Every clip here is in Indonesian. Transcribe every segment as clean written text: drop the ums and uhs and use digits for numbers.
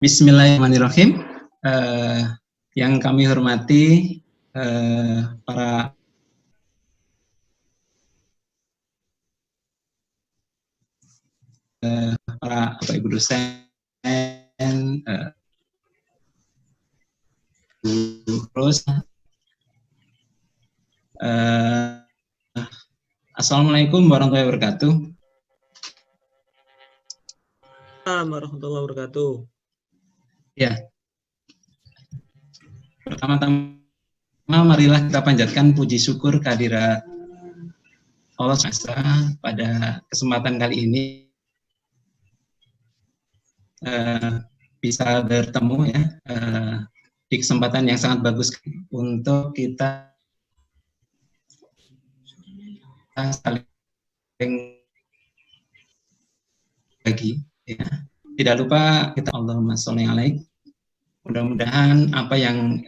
Bismillahirrahmanirrahim. Yang kami hormati para Bapak Ibu dosen, terus Assalamualaikum warahmatullahi wabarakatuh. Warahmatullahi wabarakatuh. Ya, pertama-tama marilah kita panjatkan puji syukur kehadirat Allah SWT pada kesempatan kali ini bisa bertemu ya di kesempatan yang sangat bagus untuk kita saling bagi ya. Tidak lupa kita Allahumma sholli alaik. Mudah-mudahan apa yang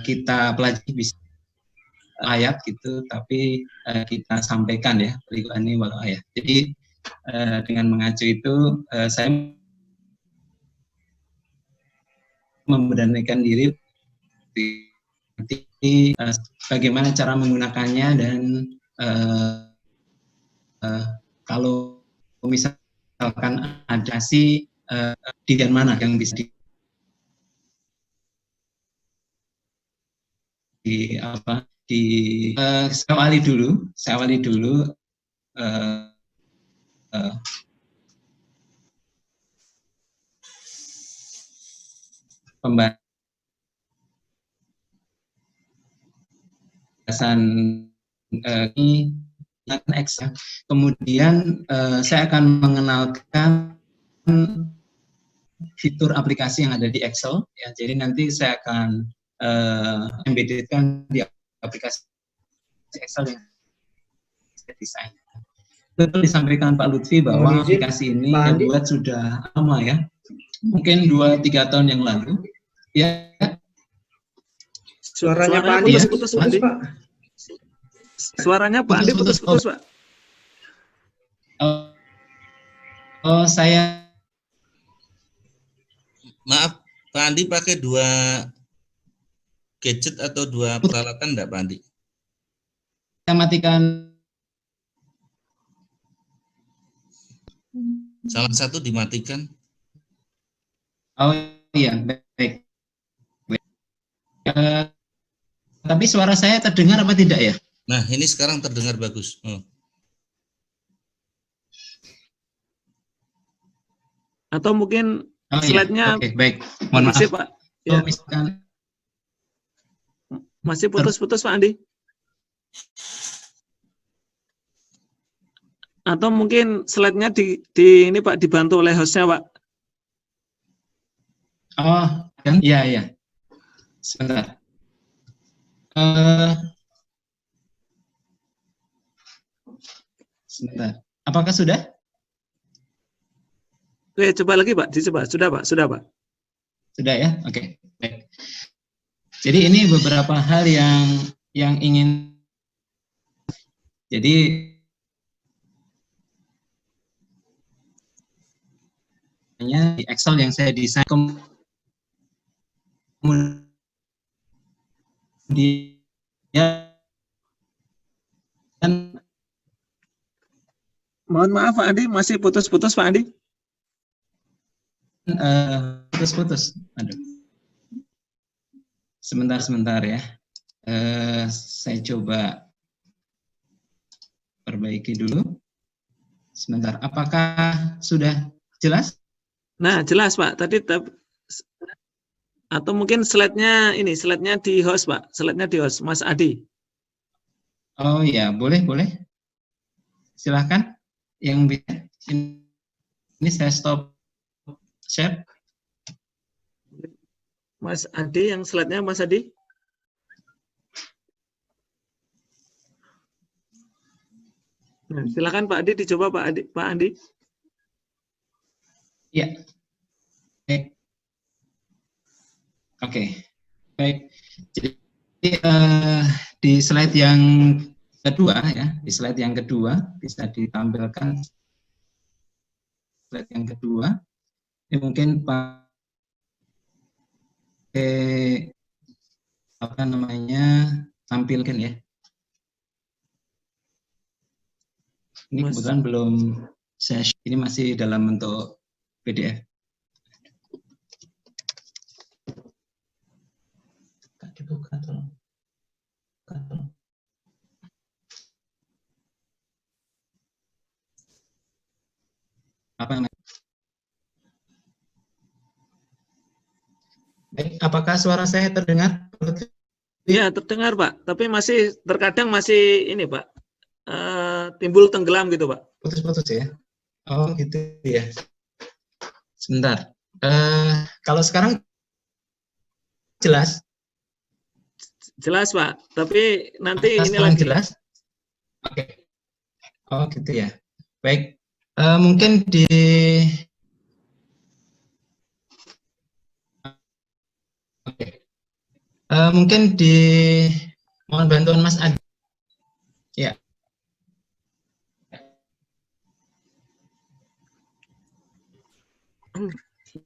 kita pelajari bisa ayat gitu, tapi kita sampaikan ya berikutnya walau ayat. Jadi dengan mengacu itu saya memberanikan diri bagaimana cara menggunakannya dan kalau misalkan ada di mana yang bisa saya awali dulu pembahasan ini X. Kemudian saya akan mengenalkan fitur aplikasi yang ada di Excel ya. Jadi nanti saya akan embeddedkan di aplikasi Excel yang saya desain. Betul disampaikan Pak Lutfi bahwa aplikasi ini dibuat sudah lama ya, mungkin 2-3 tahun yang lalu ya. Suaranya Pak Andi putus-putus, Pak. Suaranya Pak Andi putus-putus, Pak. Oh, saya maaf, Pak Andi pakai 2 gadget atau 2 peralatan enggak, Pak Andi? Saya matikan. Salah satu dimatikan. Oh iya, baik. Tapi suara saya terdengar apa tidak ya? Nah, ini sekarang terdengar bagus. Atau mungkin slide-nya Oke, baik. Mohon maaf, Pak. Ya. Masih putus-putus, Pak Andi. Atau mungkin slide-nya di ini Pak dibantu oleh host-nya, Pak. Oh, kan? Iya. Sebentar. Sebentar. Apakah sudah? Oke, coba lagi Pak, dicoba. Sudah Pak. Sudah ya? Oke. Baik. Jadi ini beberapa hal yang ingin. Jadi di Excel yang saya desain kemudian mohon maaf Pak Andi, masih putus-putus Pak Andi. Putus. Aduh. Sebentar ya. Saya coba perbaiki dulu. Sebentar. Apakah sudah jelas? Nah, jelas Pak. Tadi atau mungkin slide-nya di host Pak. Slide-nya di host Mas Adi. Oh ya, boleh. Silahkan. Yang bisa. Ini saya stop share. Mas Adi, yang slide-nya Mas Adi. Nah, silakan Pak Adi, dicoba Pak Andi. Ya. Baik. Oke. Baik. Jadi di slide yang kedua ya, di slide yang kedua bisa ditampilkan slide yang kedua. Ini mungkin pakai apa namanya tampilkan ya. Ini Mas. kebetulan belum saya ini masih dalam bentuk PDF. Dibuka tolong. Apa yang baik, apakah suara saya terdengar? Iya, terdengar Pak, tapi masih terkadang masih ini Pak, timbul tenggelam gitu Pak. Putus-putus ya? Oh gitu ya. Sebentar. Kalau sekarang jelas? Jelas Pak, tapi nanti ini sekarang lagi. Jelas? Oke. Oh gitu ya. Baik. Mungkin di mungkin di mohon bantuan Mas Adi. Ya.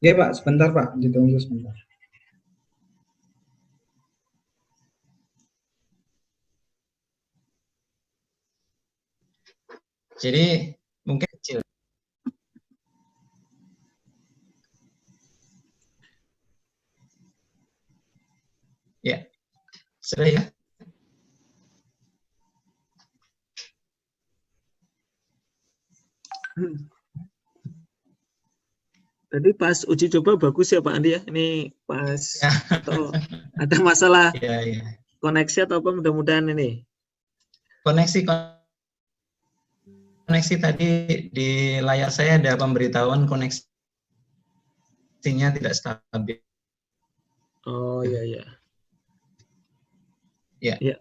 Ya Pak, sebentar Pak, ditunggu sebentar. Jadi mungkin kecil. Ya, sudah ya. Tadi pas uji coba bagus ya Pak Andi ya, ini pas Ya. atau ada masalah Ya, ya. koneksi atau apa mudah-mudahan ini. Koneksi tadi di layar saya ada pemberitahuan koneksinya tidak stabil. Oh iya iya. Ya. Ya.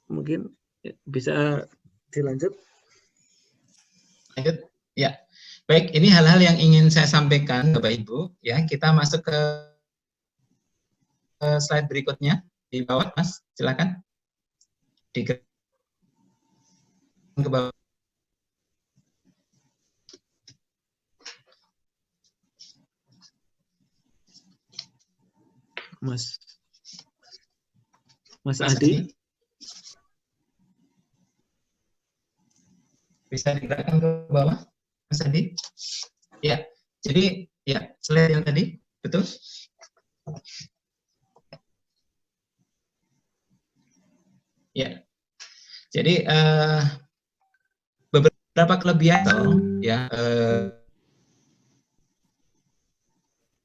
Mungkin bisa dilanjut. Lanjut. Ya. Baik, ini hal-hal yang ingin saya sampaikan Bapak Ibu, ya. Kita masuk ke slide berikutnya di bawah, Mas. Silakan. Ke bawah. Mas Adi. Bisa digerakkan ke bawah, Mas Adi? Ya, jadi ya slide yang tadi, betul? Ya, jadi beberapa kelebihan ya,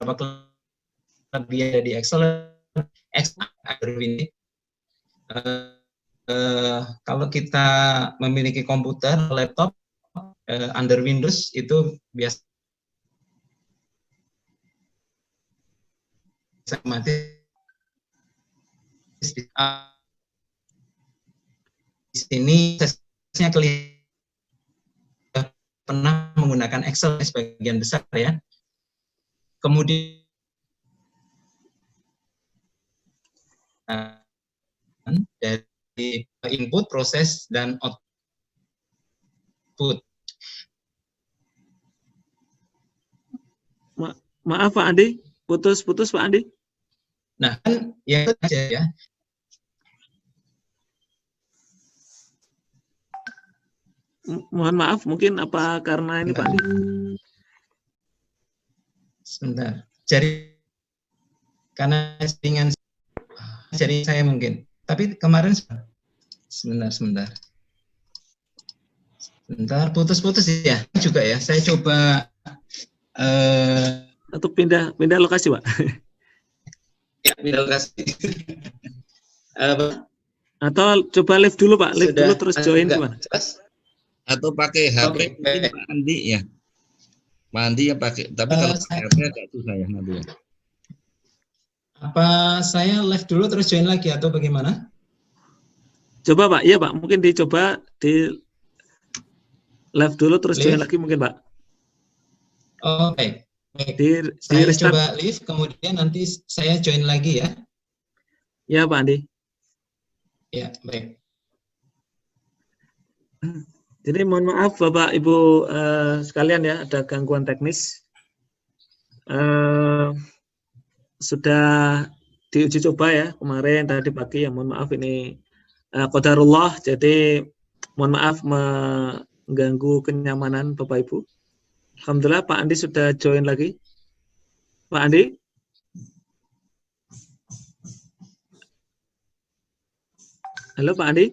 beberapa kelebihan dari Excel ini. Kalau kita memiliki komputer, laptop under Windows itu biasa otomatis di sini sesnya kelihatan pernah menggunakan Excel sebagian besar ya. Kemudian dari input, proses, dan output. Maaf Pak Andi, putus-putus Pak Andi. Nah, kan ya itu aja ya. Mohon maaf, mungkin apa karena ini Pak Andi? Sebentar. Karena jaringan jari saya mungkin. Tapi kemarin sebentar. Putus-putus ya juga ya. Saya coba atau pindah lokasi, Pak. Ya, pindah lokasi. Atau coba live dulu, Pak. Live dulu terus join gimana? Jelas? Atau pakai HP mungkin Pak Andi ya. Pak Andi yang pakai, tapi kalau HP agak susah ya nanti ya. Apa saya live dulu terus join lagi atau bagaimana? Coba Pak, iya Pak, mungkin dicoba di live dulu terus join lagi mungkin Pak. Oh, baik. Saya coba live, kemudian nanti saya join lagi ya. Ya Pak Andi. Ya, baik. Jadi mohon maaf Bapak Ibu sekalian ya, ada gangguan teknis. Sudah diuji coba ya kemarin tadi pagi, ya mohon maaf ini qadarullah, jadi mohon maaf mengganggu kenyamanan Bapak Ibu. Alhamdulillah Pak Andi sudah join lagi. Pak Andi? Halo Pak Andi?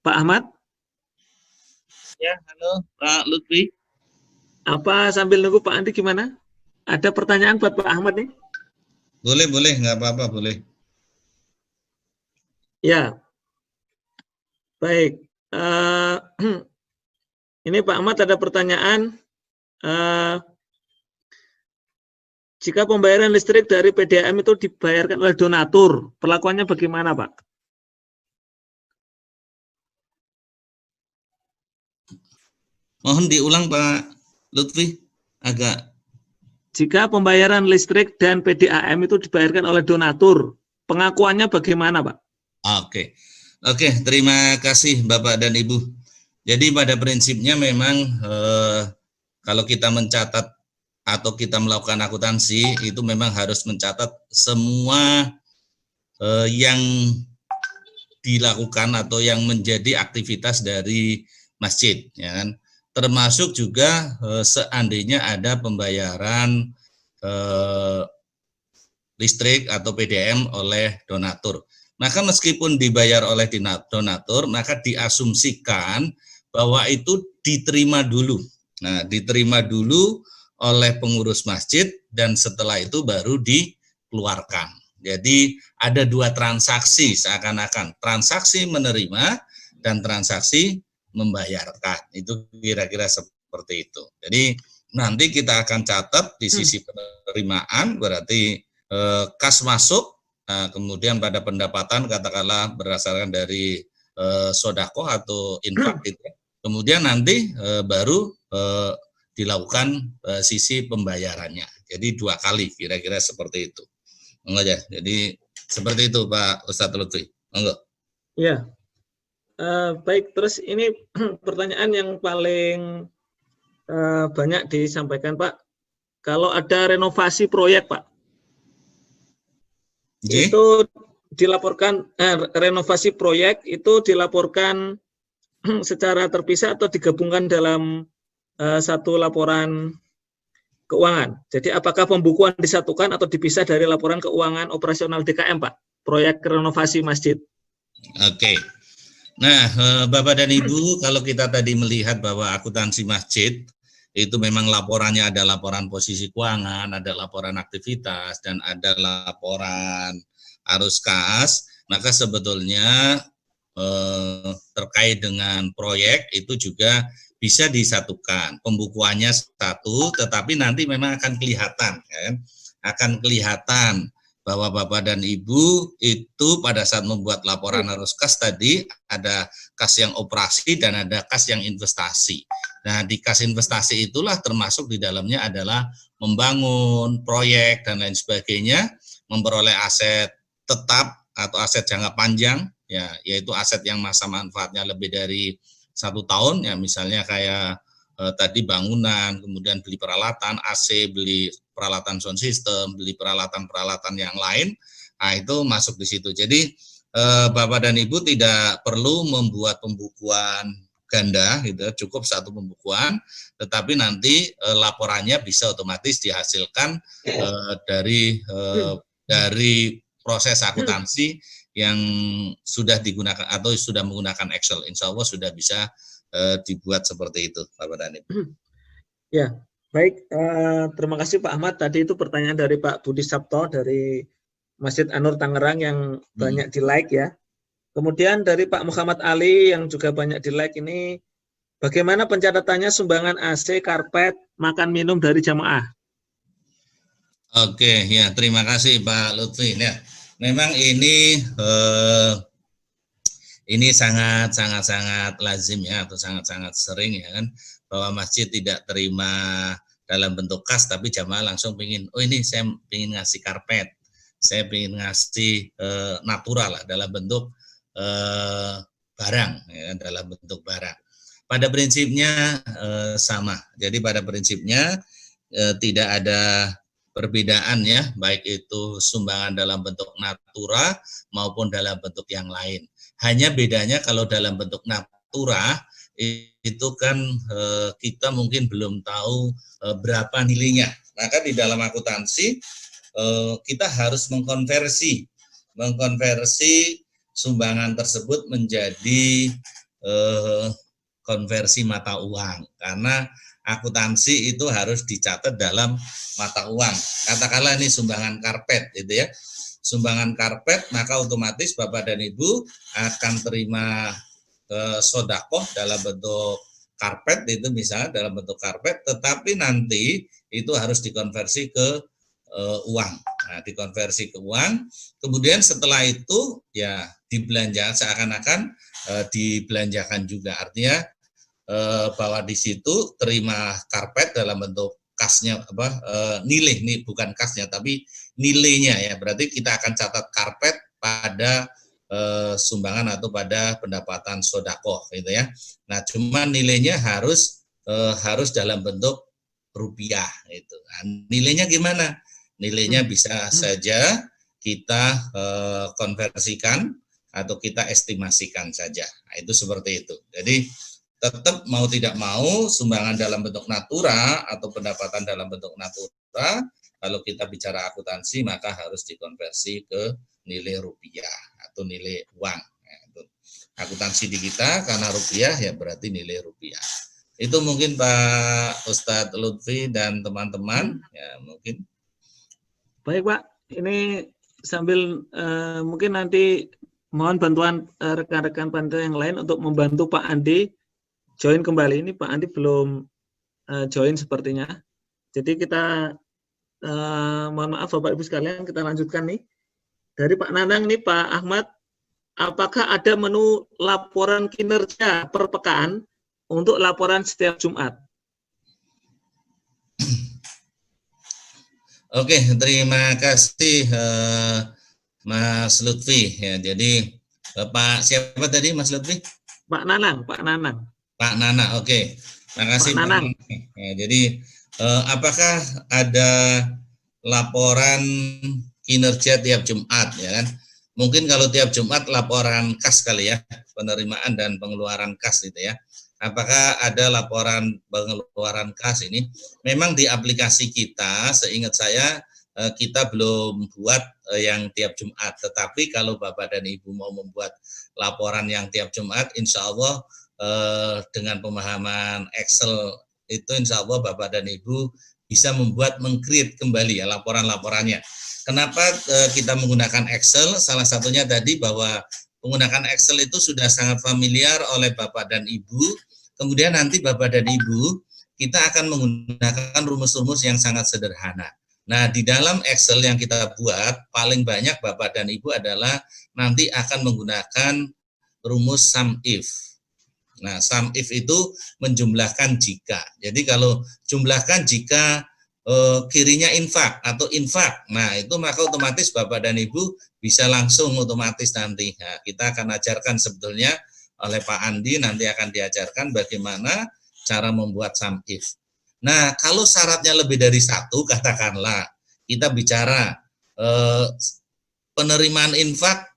Pak Ahmad? Ya, halo Pak Lutfi. Apa sambil nunggu Pak Andi gimana? Ada pertanyaan buat Pak Ahmad nih? Boleh, nggak apa-apa, boleh. Ya, baik. Ini Pak Ahmad ada pertanyaan. Jika pembayaran listrik dari PDAM itu dibayarkan oleh donatur, perlakuannya bagaimana Pak? Mohon diulang Pak Lutfi, agak. Jika pembayaran listrik dan PDAM itu dibayarkan oleh donatur, pengakuannya bagaimana Pak? Oke, terima kasih Bapak dan Ibu. Jadi pada prinsipnya memang kalau kita mencatat atau kita melakukan akuntansi, itu memang harus mencatat semua yang dilakukan atau yang menjadi aktivitas dari masjid, ya kan? Termasuk juga seandainya ada pembayaran listrik atau PDM oleh donatur. Maka meskipun dibayar oleh donatur, maka diasumsikan bahwa itu diterima dulu. Nah, diterima dulu oleh pengurus masjid dan setelah itu baru dikeluarkan. Jadi ada dua transaksi seakan-akan, transaksi menerima dan transaksi membayarkan. Itu kira-kira seperti itu. Jadi nanti kita akan catat di sisi penerimaan, berarti kas masuk, kemudian pada pendapatan katakanlah berdasarkan dari sodako atau infak itu. Kemudian nanti baru dilakukan sisi pembayarannya. Jadi dua kali kira-kira seperti itu. Monggo aja. Jadi seperti itu Pak Ustadz Lutfi. Monggo. Ya. Baik, terus ini pertanyaan yang paling banyak disampaikan Pak. Kalau ada renovasi proyek Pak, itu dilaporkan, renovasi proyek itu dilaporkan secara terpisah atau digabungkan dalam satu laporan keuangan. Jadi apakah pembukuan disatukan atau dipisah dari laporan keuangan operasional DKM Pak, proyek renovasi masjid? Oke. Nah, Bapak dan Ibu, kalau kita tadi melihat bahwa akuntansi masjid itu memang laporannya ada laporan posisi keuangan, ada laporan aktivitas, dan ada laporan arus kas, maka sebetulnya terkait dengan proyek itu juga bisa disatukan. Pembukuannya satu, tetapi nanti memang akan kelihatan, kan? Akan kelihatan bahwa Bapak dan Ibu itu pada saat membuat laporan arus kas tadi ada kas yang operasi dan ada kas yang investasi. Nah, di kas investasi itulah termasuk di dalamnya adalah membangun proyek dan lain sebagainya, memperoleh aset tetap atau aset jangka panjang, ya, yaitu aset yang masa manfaatnya lebih dari 1 tahun, ya misalnya kayak tadi bangunan, kemudian beli peralatan AC, beli peralatan sound system, beli peralatan-peralatan yang lain, nah itu masuk di situ. Jadi Bapak dan Ibu tidak perlu membuat pembukuan ganda, gitu, cukup satu pembukuan, tetapi nanti laporannya bisa otomatis dihasilkan dari proses akuntansi yang sudah digunakan atau sudah menggunakan Excel. Insya Allah sudah bisa dibuat seperti itu, Bapak dan Ibu. Ya, baik. Terima kasih Pak Ahmad. Tadi itu pertanyaan dari Pak Budi Sabto dari Masjid An-Nur Tangerang yang banyak di like ya. Kemudian dari Pak Muhammad Ali yang juga banyak di like ini, bagaimana pencatatannya sumbangan AC, karpet, makan minum dari jamaah? Oke, ya terima kasih Pak Lutfi. Ya, memang ini sangat lazim ya, atau sangat sering ya kan, bahwa masjid tidak terima dalam bentuk kas, tapi jamaah langsung pingin, oh ini saya pingin ngasih karpet, saya pingin ngasih natural lah, dalam bentuk barang, ya, dalam bentuk barang. Pada prinsipnya sama. Jadi pada prinsipnya tidak ada perbedaan ya, baik itu sumbangan dalam bentuk natura maupun dalam bentuk yang lain. Hanya bedanya kalau dalam bentuk natura itu kan kita mungkin belum tahu berapa nilainya. Maka di dalam akuntansi kita harus mengkonversi sumbangan tersebut menjadi konversi mata uang, karena akuntansi itu harus dicatat dalam mata uang. Katakanlah ini sumbangan karpet gitu ya, sumbangan karpet, maka otomatis Bapak dan Ibu akan terima sodakoh dalam bentuk karpet, itu misalnya dalam bentuk karpet, tetapi nanti itu harus dikonversi ke uang. Nah, dikonversi ke uang, kemudian setelah itu ya dibelanjakan, seakan-akan dibelanjakan juga. Artinya bahwa di situ terima karpet dalam bentuk kasnya, nilai, nih bukan kasnya tapi nilainya ya. Berarti kita akan catat karpet pada sumbangan atau pada pendapatan sodakoh gitu ya. Nah, cuma nilainya harus dalam bentuk rupiah itu. Nah, nilainya gimana? Nilainya bisa saja kita konversikan atau kita estimasikan saja. Nah, itu seperti itu. Jadi tetap mau tidak mau sumbangan dalam bentuk natura atau pendapatan dalam bentuk natura, kalau kita bicara akuntansi maka harus dikonversi ke nilai rupiah atau nilai uang. Nah, itu. Akuntansi di kita karena rupiah ya berarti nilai rupiah. Itu mungkin Pak Ustadz Lutfi dan teman-teman ya mungkin. Baik Pak, ini sambil mungkin nanti mohon bantuan rekan-rekan panitia yang lain untuk membantu Pak Andi join kembali. Ini Pak Andi belum join sepertinya. Jadi kita mohon maaf Bapak Ibu sekalian, kita lanjutkan nih. Dari Pak Nanang nih Pak Ahmad, apakah ada menu laporan kinerja per pekan untuk laporan setiap Jumat? Oke, terima kasih Mas Lutfi. Ya, jadi Pak siapa tadi Mas Lutfi? Pak Nanang, Pak Nanang. Pak Nana, oke. Terima kasih Pak Nanang. Ya, jadi apakah ada laporan kinerja tiap Jumat ya kan? Mungkin kalau tiap Jumat laporan kas kali ya, penerimaan dan pengeluaran kas gitu ya. Apakah ada laporan pengeluaran kas ini? Memang di aplikasi kita, seingat saya kita belum buat yang tiap Jumat. Tetapi kalau Bapak dan Ibu mau membuat laporan yang tiap Jumat, insya Allah dengan pemahaman Excel itu insya Allah Bapak dan Ibu bisa meng-create kembali ya laporan-laporannya. Kenapa kita menggunakan Excel? Salah satunya tadi bahwa menggunakan Excel itu sudah sangat familiar oleh Bapak dan Ibu. Kemudian nanti Bapak dan Ibu, kita akan menggunakan rumus-rumus yang sangat sederhana. Nah, di dalam Excel yang kita buat, paling banyak Bapak dan Ibu adalah nanti akan menggunakan rumus sum if. Nah, sum if itu menjumlahkan jika. Jadi kalau jumlahkan jika kirinya infak atau infak, nah itu maka otomatis Bapak dan Ibu bisa langsung otomatis nanti. Nah, kita akan ajarkan sebetulnya oleh Pak Andi, nanti akan diajarkan bagaimana cara membuat sum if. Nah, kalau syaratnya lebih dari satu, katakanlah kita bicara penerimaan infak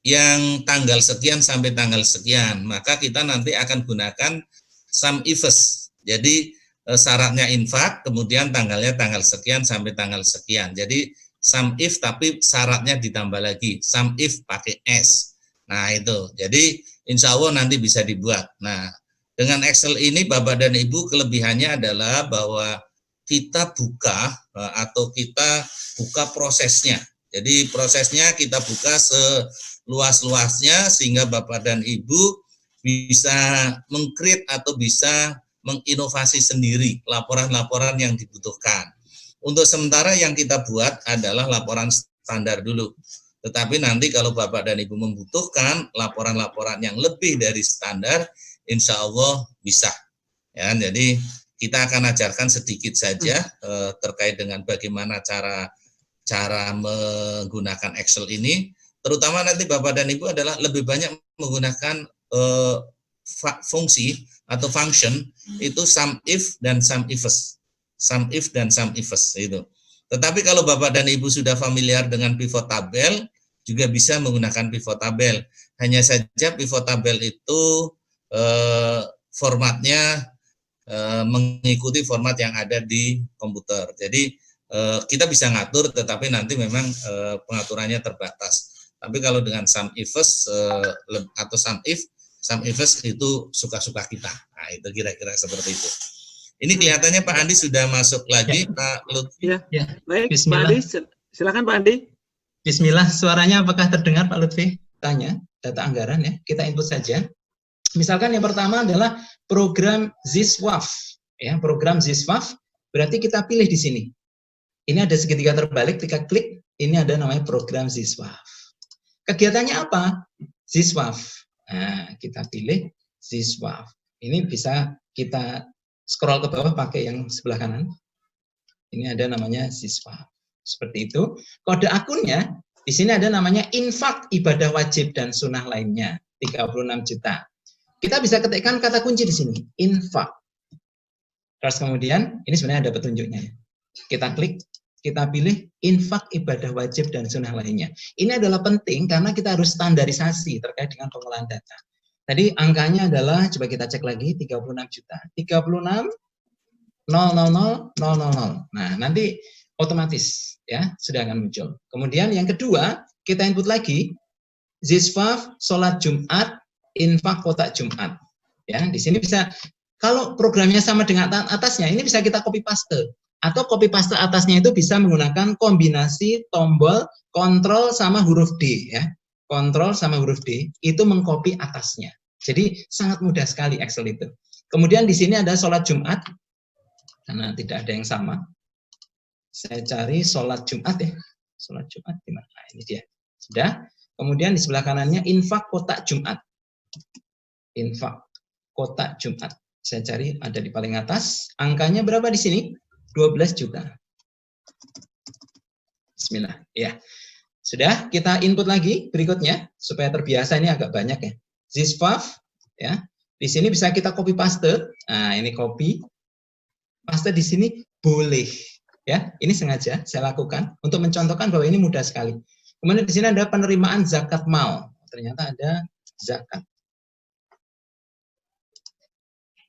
yang tanggal sekian sampai tanggal sekian, maka kita nanti akan gunakan sum ifs. Jadi syaratnya infak, kemudian tanggalnya tanggal sekian sampai tanggal sekian. Jadi sum if tapi syaratnya ditambah lagi, sum if pakai S. Nah itu, jadi insya Allah nanti bisa dibuat. Nah dengan Excel ini Bapak dan Ibu kelebihannya adalah bahwa kita buka atau kita buka prosesnya. Jadi prosesnya kita buka seluas-luasnya sehingga Bapak dan Ibu bisa meng-create atau bisa menginovasi sendiri laporan-laporan yang dibutuhkan. Untuk sementara yang kita buat adalah laporan standar dulu. Tetapi nanti kalau Bapak dan Ibu membutuhkan laporan-laporan yang lebih dari standar, insya Allah bisa. Ya, jadi kita akan ajarkan sedikit saja terkait dengan bagaimana cara menggunakan Excel ini. Terutama nanti Bapak dan Ibu adalah lebih banyak menggunakan fungsi atau function itu sum if dan sum ifs. Sum if dan sum ifs itu. Tetapi kalau Bapak dan Ibu sudah familiar dengan pivot tabel, juga bisa menggunakan pivot tabel. Hanya saja pivot tabel itu formatnya mengikuti format yang ada di komputer. Jadi kita bisa ngatur, tetapi nanti memang pengaturannya terbatas. Tapi kalau dengan sum ifs atau sum ifs itu suka-suka kita. Nah, itu kira-kira seperti itu. Ini kelihatannya Pak Andi sudah masuk lagi, Pak Lutfi. Ya. Baik, Bismillah. Pak Andi, silakan Pak Andi. Bismillah, suaranya apakah terdengar Pak Lutfi? Tanya, data anggaran ya, kita input saja. Misalkan yang pertama adalah program ZISWAF. Ya, program ZISWAF, berarti kita pilih di sini. Ini ada segitiga terbalik, kita klik, ini ada namanya program ZISWAF. Kegiatannya apa? ZISWAF. Nah, kita pilih ZISWAF. Ini bisa kita scroll ke bawah pakai yang sebelah kanan. Ini ada namanya ZISWAF. Seperti itu. Kode akunnya, di sini ada namanya infak ibadah wajib dan sunnah lainnya, 36 juta. Kita bisa ketikkan kata kunci di sini, infak. Terus kemudian, ini sebenarnya ada petunjuknya ya. Kita klik, kita pilih infak ibadah wajib dan sunnah lainnya. Ini adalah penting karena kita harus standarisasi terkait dengan pengolahan data. Tadi angkanya adalah, coba kita cek lagi, 36 juta. 36, 000, 000. Nah, nanti otomatis ya sudah akan muncul. Kemudian yang kedua, kita input lagi, ZISWAF, sholat Jumat, infak kotak Jumat. Ya, di sini bisa, kalau programnya sama dengan atasnya, ini bisa kita copy paste. Atau copy paste atasnya itu bisa menggunakan kombinasi tombol kontrol sama huruf D ya. Kontrol sama huruf D itu mengcopy atasnya. Jadi sangat mudah sekali Excel itu. Kemudian di sini ada sholat Jumat karena tidak ada yang sama. Saya cari sholat Jumat ya. Sholat Jumat di mana? Nah, ini dia. Sudah. Kemudian di sebelah kanannya infak kotak Jumat. Infak kotak Jumat. Saya cari ada di paling atas. Angkanya berapa di sini? 12 juta. Bismillah. Ya. Sudah, kita input lagi berikutnya supaya terbiasa, ini agak banyak ya. ZISWAF ya. Di sini bisa kita copy paste. Nah, ini copy. Paste di sini boleh ya. Ini sengaja saya lakukan untuk mencontohkan bahwa ini mudah sekali. Kemudian di sini ada penerimaan zakat mal. Ternyata ada zakat.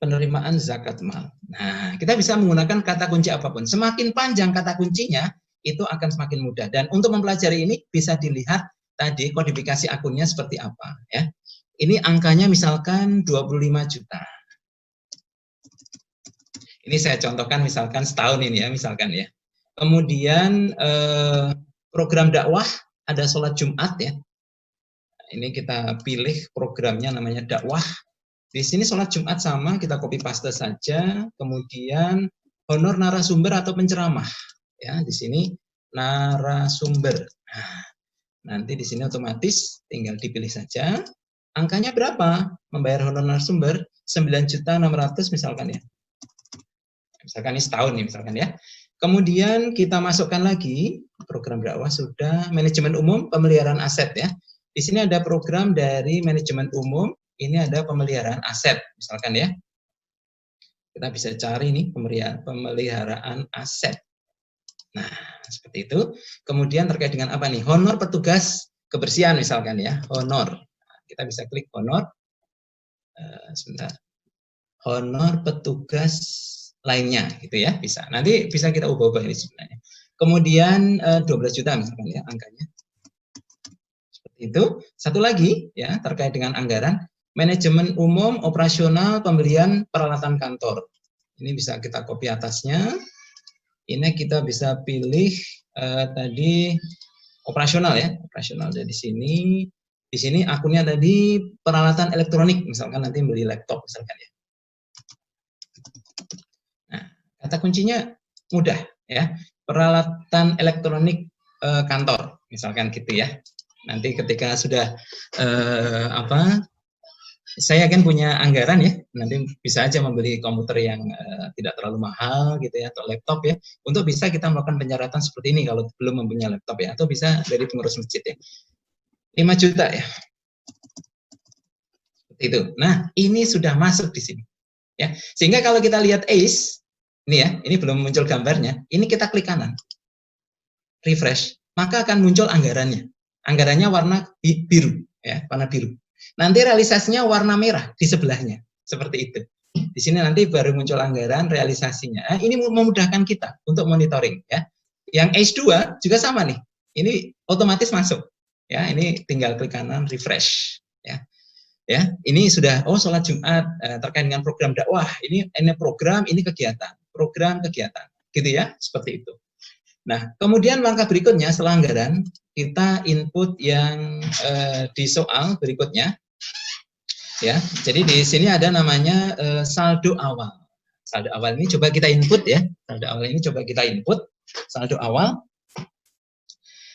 Penerimaan zakat mal. Nah, kita bisa menggunakan kata kunci apapun. Semakin panjang kata kuncinya, itu akan semakin mudah. Dan untuk mempelajari ini bisa dilihat tadi kodifikasi akunnya seperti apa ya. Ini angkanya misalkan 25 juta. Ini saya contohkan misalkan setahun ini ya, misalkan ya. Kemudian program dakwah ada sholat Jumat ya. Ini kita pilih programnya namanya dakwah. Di sini sholat Jumat sama, kita copy paste saja. Kemudian honor narasumber atau penceramah. Ya, di sini narasumber. Nah, nanti di sini otomatis tinggal dipilih saja. Angkanya berapa? Membayar honor narasumber 9.600.000 misalkan ya. Misalkan ini setahun nih misalkan ya. Kemudian kita masukkan lagi program dakwah sudah, manajemen umum pemeliharaan aset ya. Di sini ada program dari manajemen umum. Ini ada pemeliharaan aset, misalkan ya. Kita bisa cari nih pemeliharaan aset. Nah, seperti itu. Kemudian terkait dengan apa nih? Honor petugas kebersihan misalkan ya, honor. Kita bisa klik honor. Sebentar. Honor petugas lainnya, gitu ya, bisa. Nanti bisa kita ubah-ubah ini sebenarnya. Kemudian 12 juta misalkan ya angkanya. Seperti itu. Satu lagi ya terkait dengan anggaran. Manajemen umum, operasional, pembelian peralatan kantor. Ini bisa kita copy atasnya. Ini kita bisa pilih tadi operasional ya, operasional. Jadi di sini akunnya tadi peralatan elektronik, misalkan nanti beli laptop misalkan ya. Nah, kata kuncinya mudah ya, peralatan elektronik kantor, misalkan gitu ya. Nanti ketika sudah saya kan punya anggaran ya, nanti bisa aja membeli komputer yang tidak terlalu mahal gitu ya, atau laptop ya, untuk bisa kita melakukan penyaratan seperti ini kalau belum mempunyai laptop ya, atau bisa dari pengurus masjid ya. 5 juta ya. Seperti itu. Nah, ini sudah masuk di sini. Ya. Sehingga kalau kita lihat ACE, ini ya, ini belum muncul gambarnya, ini kita klik kanan. Refresh, maka akan muncul anggarannya. Anggarannya warna biru ya, warna biru. Nanti realisasinya warna merah di sebelahnya, seperti itu. Di sini nanti baru muncul anggaran realisasinya. Ini memudahkan kita untuk monitoring ya. Yang ACE 2 juga sama nih. Ini otomatis masuk. Ya, ini tinggal klik kanan refresh ya. Ya, ini sudah sholat Jumat terkait dengan program dakwah. Ini program, ini kegiatan, program kegiatan. Gitu ya, seperti itu. Nah, kemudian langkah berikutnya setelah anggaran, kita input yang di soal berikutnya. Ya, jadi di sini ada namanya saldo awal. Saldo awal ini coba kita input ya. Saldo awal ini coba kita input. Saldo awal.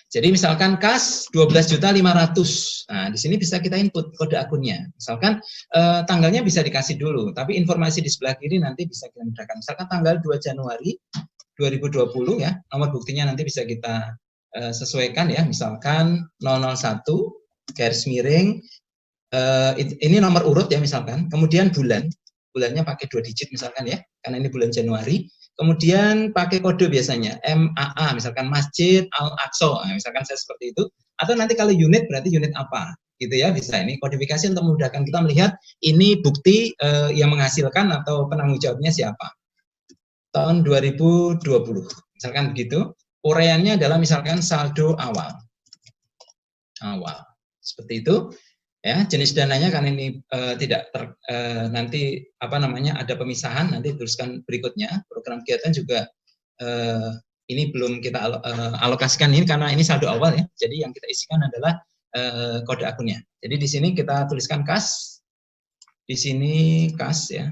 Jadi misalkan kas 12.500.000. Nah, di sini bisa kita input kode akunnya. Misalkan tanggalnya bisa dikasih dulu, tapi informasi di sebelah kiri nanti bisa kita mudahkan. Misalkan tanggal 2 Januari 2020 ya, nomor buktinya nanti bisa kita sesuaikan ya, misalkan 001 garis miring ini nomor urut ya misalkan, kemudian bulannya pakai 2 digit misalkan ya, karena ini bulan Januari, kemudian pakai kode biasanya MAA misalkan Masjid Al-Aqsa, nah, misalkan saya seperti itu, atau nanti kalau unit berarti unit apa gitu ya, bisa ini kodifikasi untuk memudahkan kita melihat ini bukti yang menghasilkan atau penanggung jawabnya siapa. Tahun 2020 misalkan begitu, uraiannya adalah misalkan saldo awal seperti itu ya. Jenis dananya kan ini tidak nanti ada pemisahan, nanti tuliskan berikutnya. Program kegiatan juga ini belum kita alokasikan ini karena ini saldo awal ya, jadi yang kita isikan adalah kode akunnya. Jadi di sini kita tuliskan kas, di sini kas ya.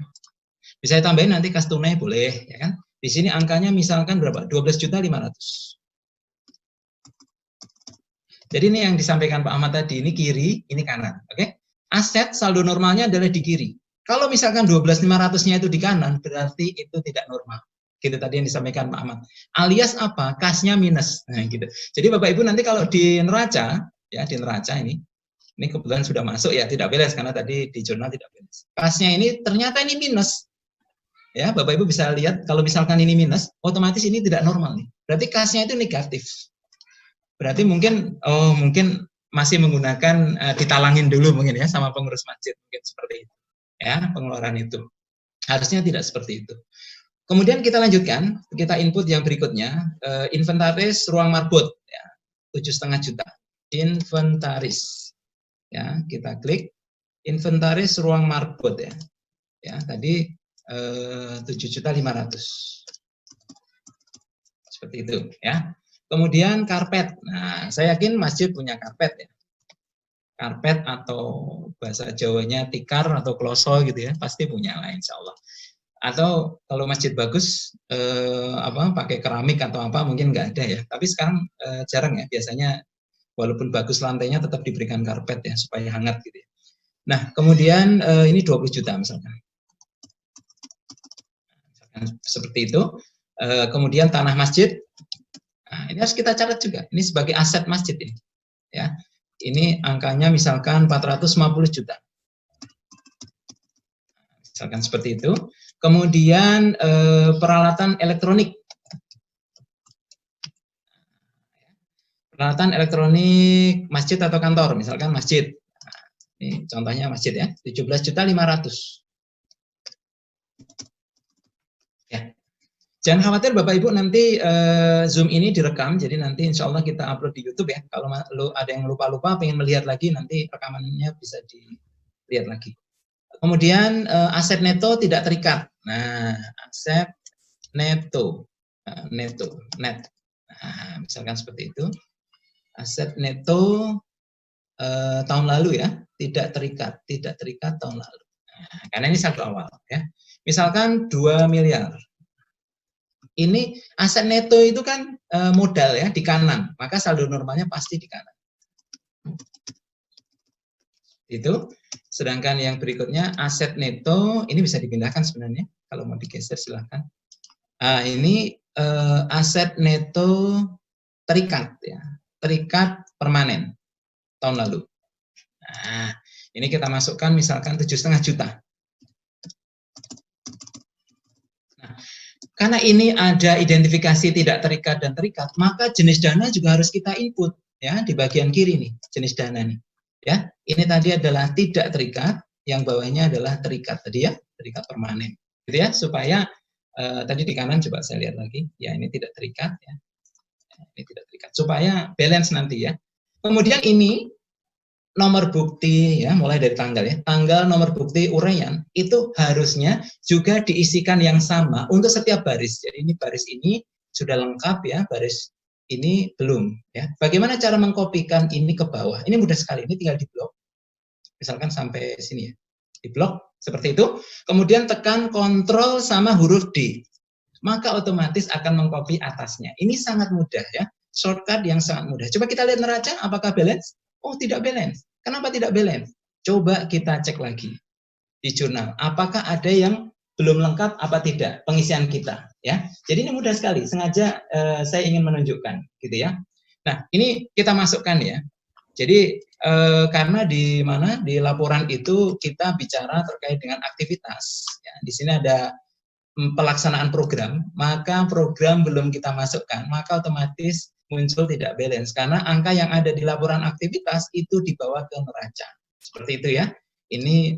Bisa tambahin nanti kas tunai boleh, ya kan? Di sini angkanya misalkan berapa? 12.500.000. Jadi ini yang disampaikan Pak Ahmad tadi, ini kiri, ini kanan, oke? Aset saldo normalnya adalah di kiri. Kalau misalkan 12.500-nya itu di kanan, berarti itu tidak normal. Gitu tadi yang disampaikan Pak Ahmad. Alias apa? Kasnya minus. Nah, gitu. Jadi Bapak Ibu nanti kalau di neraca, ya di neraca ini kebetulan sudah masuk ya, tidak beres karena tadi di jurnal tidak beres. Kasnya ini ternyata ini minus. Ya, Bapak Ibu bisa lihat kalau misalkan ini minus, otomatis ini tidak normal nih. Berarti kasnya itu negatif. Berarti mungkin masih menggunakan ditalangin dulu mungkin ya sama pengurus masjid mungkin seperti itu. Ya, pengeluaran itu. Harusnya tidak seperti itu. Kemudian kita lanjutkan, kita input yang berikutnya, inventaris ruang marbot ya, 7,5 juta. Inventaris. Ya, kita klik inventaris ruang marbot ya. Ya, tadi 7.500.000 seperti itu ya. Kemudian karpet. Nah, saya yakin masjid punya karpet ya. Karpet atau bahasa Jawanya tikar atau kloso gitu ya, pasti punya lah insya Allah. Atau kalau masjid bagus pakai keramik atau apa mungkin nggak ada ya. Tapi sekarang jarang ya, biasanya walaupun bagus lantainya tetap diberikan karpet ya supaya hangat gitu ya. Nah, kemudian ini 20 juta misalkan. Seperti itu. Kemudian tanah masjid. Nah, ini harus kita catat juga. Ini sebagai aset masjid ini. Ya. Ini angkanya misalkan 450 juta. Misalkan seperti itu. Kemudian peralatan elektronik. Peralatan elektronik masjid atau kantor, misalkan masjid. Nah, ini contohnya masjid ya, 17.500.000. Ya. Jangan khawatir Bapak Ibu, nanti Zoom ini direkam, jadi nanti insya Allah kita upload di YouTube ya. Kalau ada yang lupa-lupa, pengen melihat lagi, nanti rekamannya bisa dilihat lagi. Kemudian aset neto tidak terikat. Nah, aset neto, net. Nah, misalkan seperti itu. Aset neto tahun lalu ya, tidak terikat tahun lalu. Nah, karena ini saldo awal ya. Misalkan 2 miliar. Ini aset neto itu kan modal ya di kanan, maka saldo normalnya pasti di kanan. Itu. Sedangkan yang berikutnya aset neto, ini bisa dipindahkan sebenarnya. Kalau mau digeser silahkan. Ini aset neto terikat ya, terikat permanen tahun lalu. Nah, ini kita masukkan misalkan 7,5 juta. Nah, karena ini ada identifikasi tidak terikat dan terikat, maka jenis dana juga harus kita input ya di bagian kiri nih, jenis dana nih. Ya, ini tadi adalah tidak terikat, yang bawahnya adalah terikat tadi ya, terikat permanen. Gitu ya, supaya tadi di kanan coba saya lihat lagi, ya ini tidak terikat ya. Ini tidak terikat supaya balance nanti ya. Kemudian ini nomor bukti ya, mulai dari tanggal ya. Tanggal nomor bukti uraian itu harusnya juga diisikan yang sama untuk setiap baris. Jadi ini baris ini sudah lengkap ya, baris ini belum ya. Bagaimana cara mengkopikan ini ke bawah? Ini mudah sekali, ini tinggal di blok. Misalkan sampai sini ya. Di blok seperti itu. Kemudian tekan kontrol sama huruf D. Maka otomatis akan mengcopy atasnya. Ini sangat mudah ya. Shortcut yang sangat mudah. Coba kita lihat neraca apakah balance? Oh, tidak balance. Kenapa tidak balance? Coba kita cek lagi di jurnal. Apakah ada yang belum lengkap apa tidak pengisian kita ya. Jadi ini mudah sekali. Sengaja saya ingin menunjukkan gitu ya. Nah, ini kita masukkan ya. Jadi karena di mana di laporan itu kita bicara terkait dengan aktivitas. Ya, di sini ada pelaksanaan program, maka program belum kita masukkan, maka otomatis muncul tidak balance karena angka yang ada di laporan aktivitas itu dibawa ke neraca. Seperti itu ya. Ini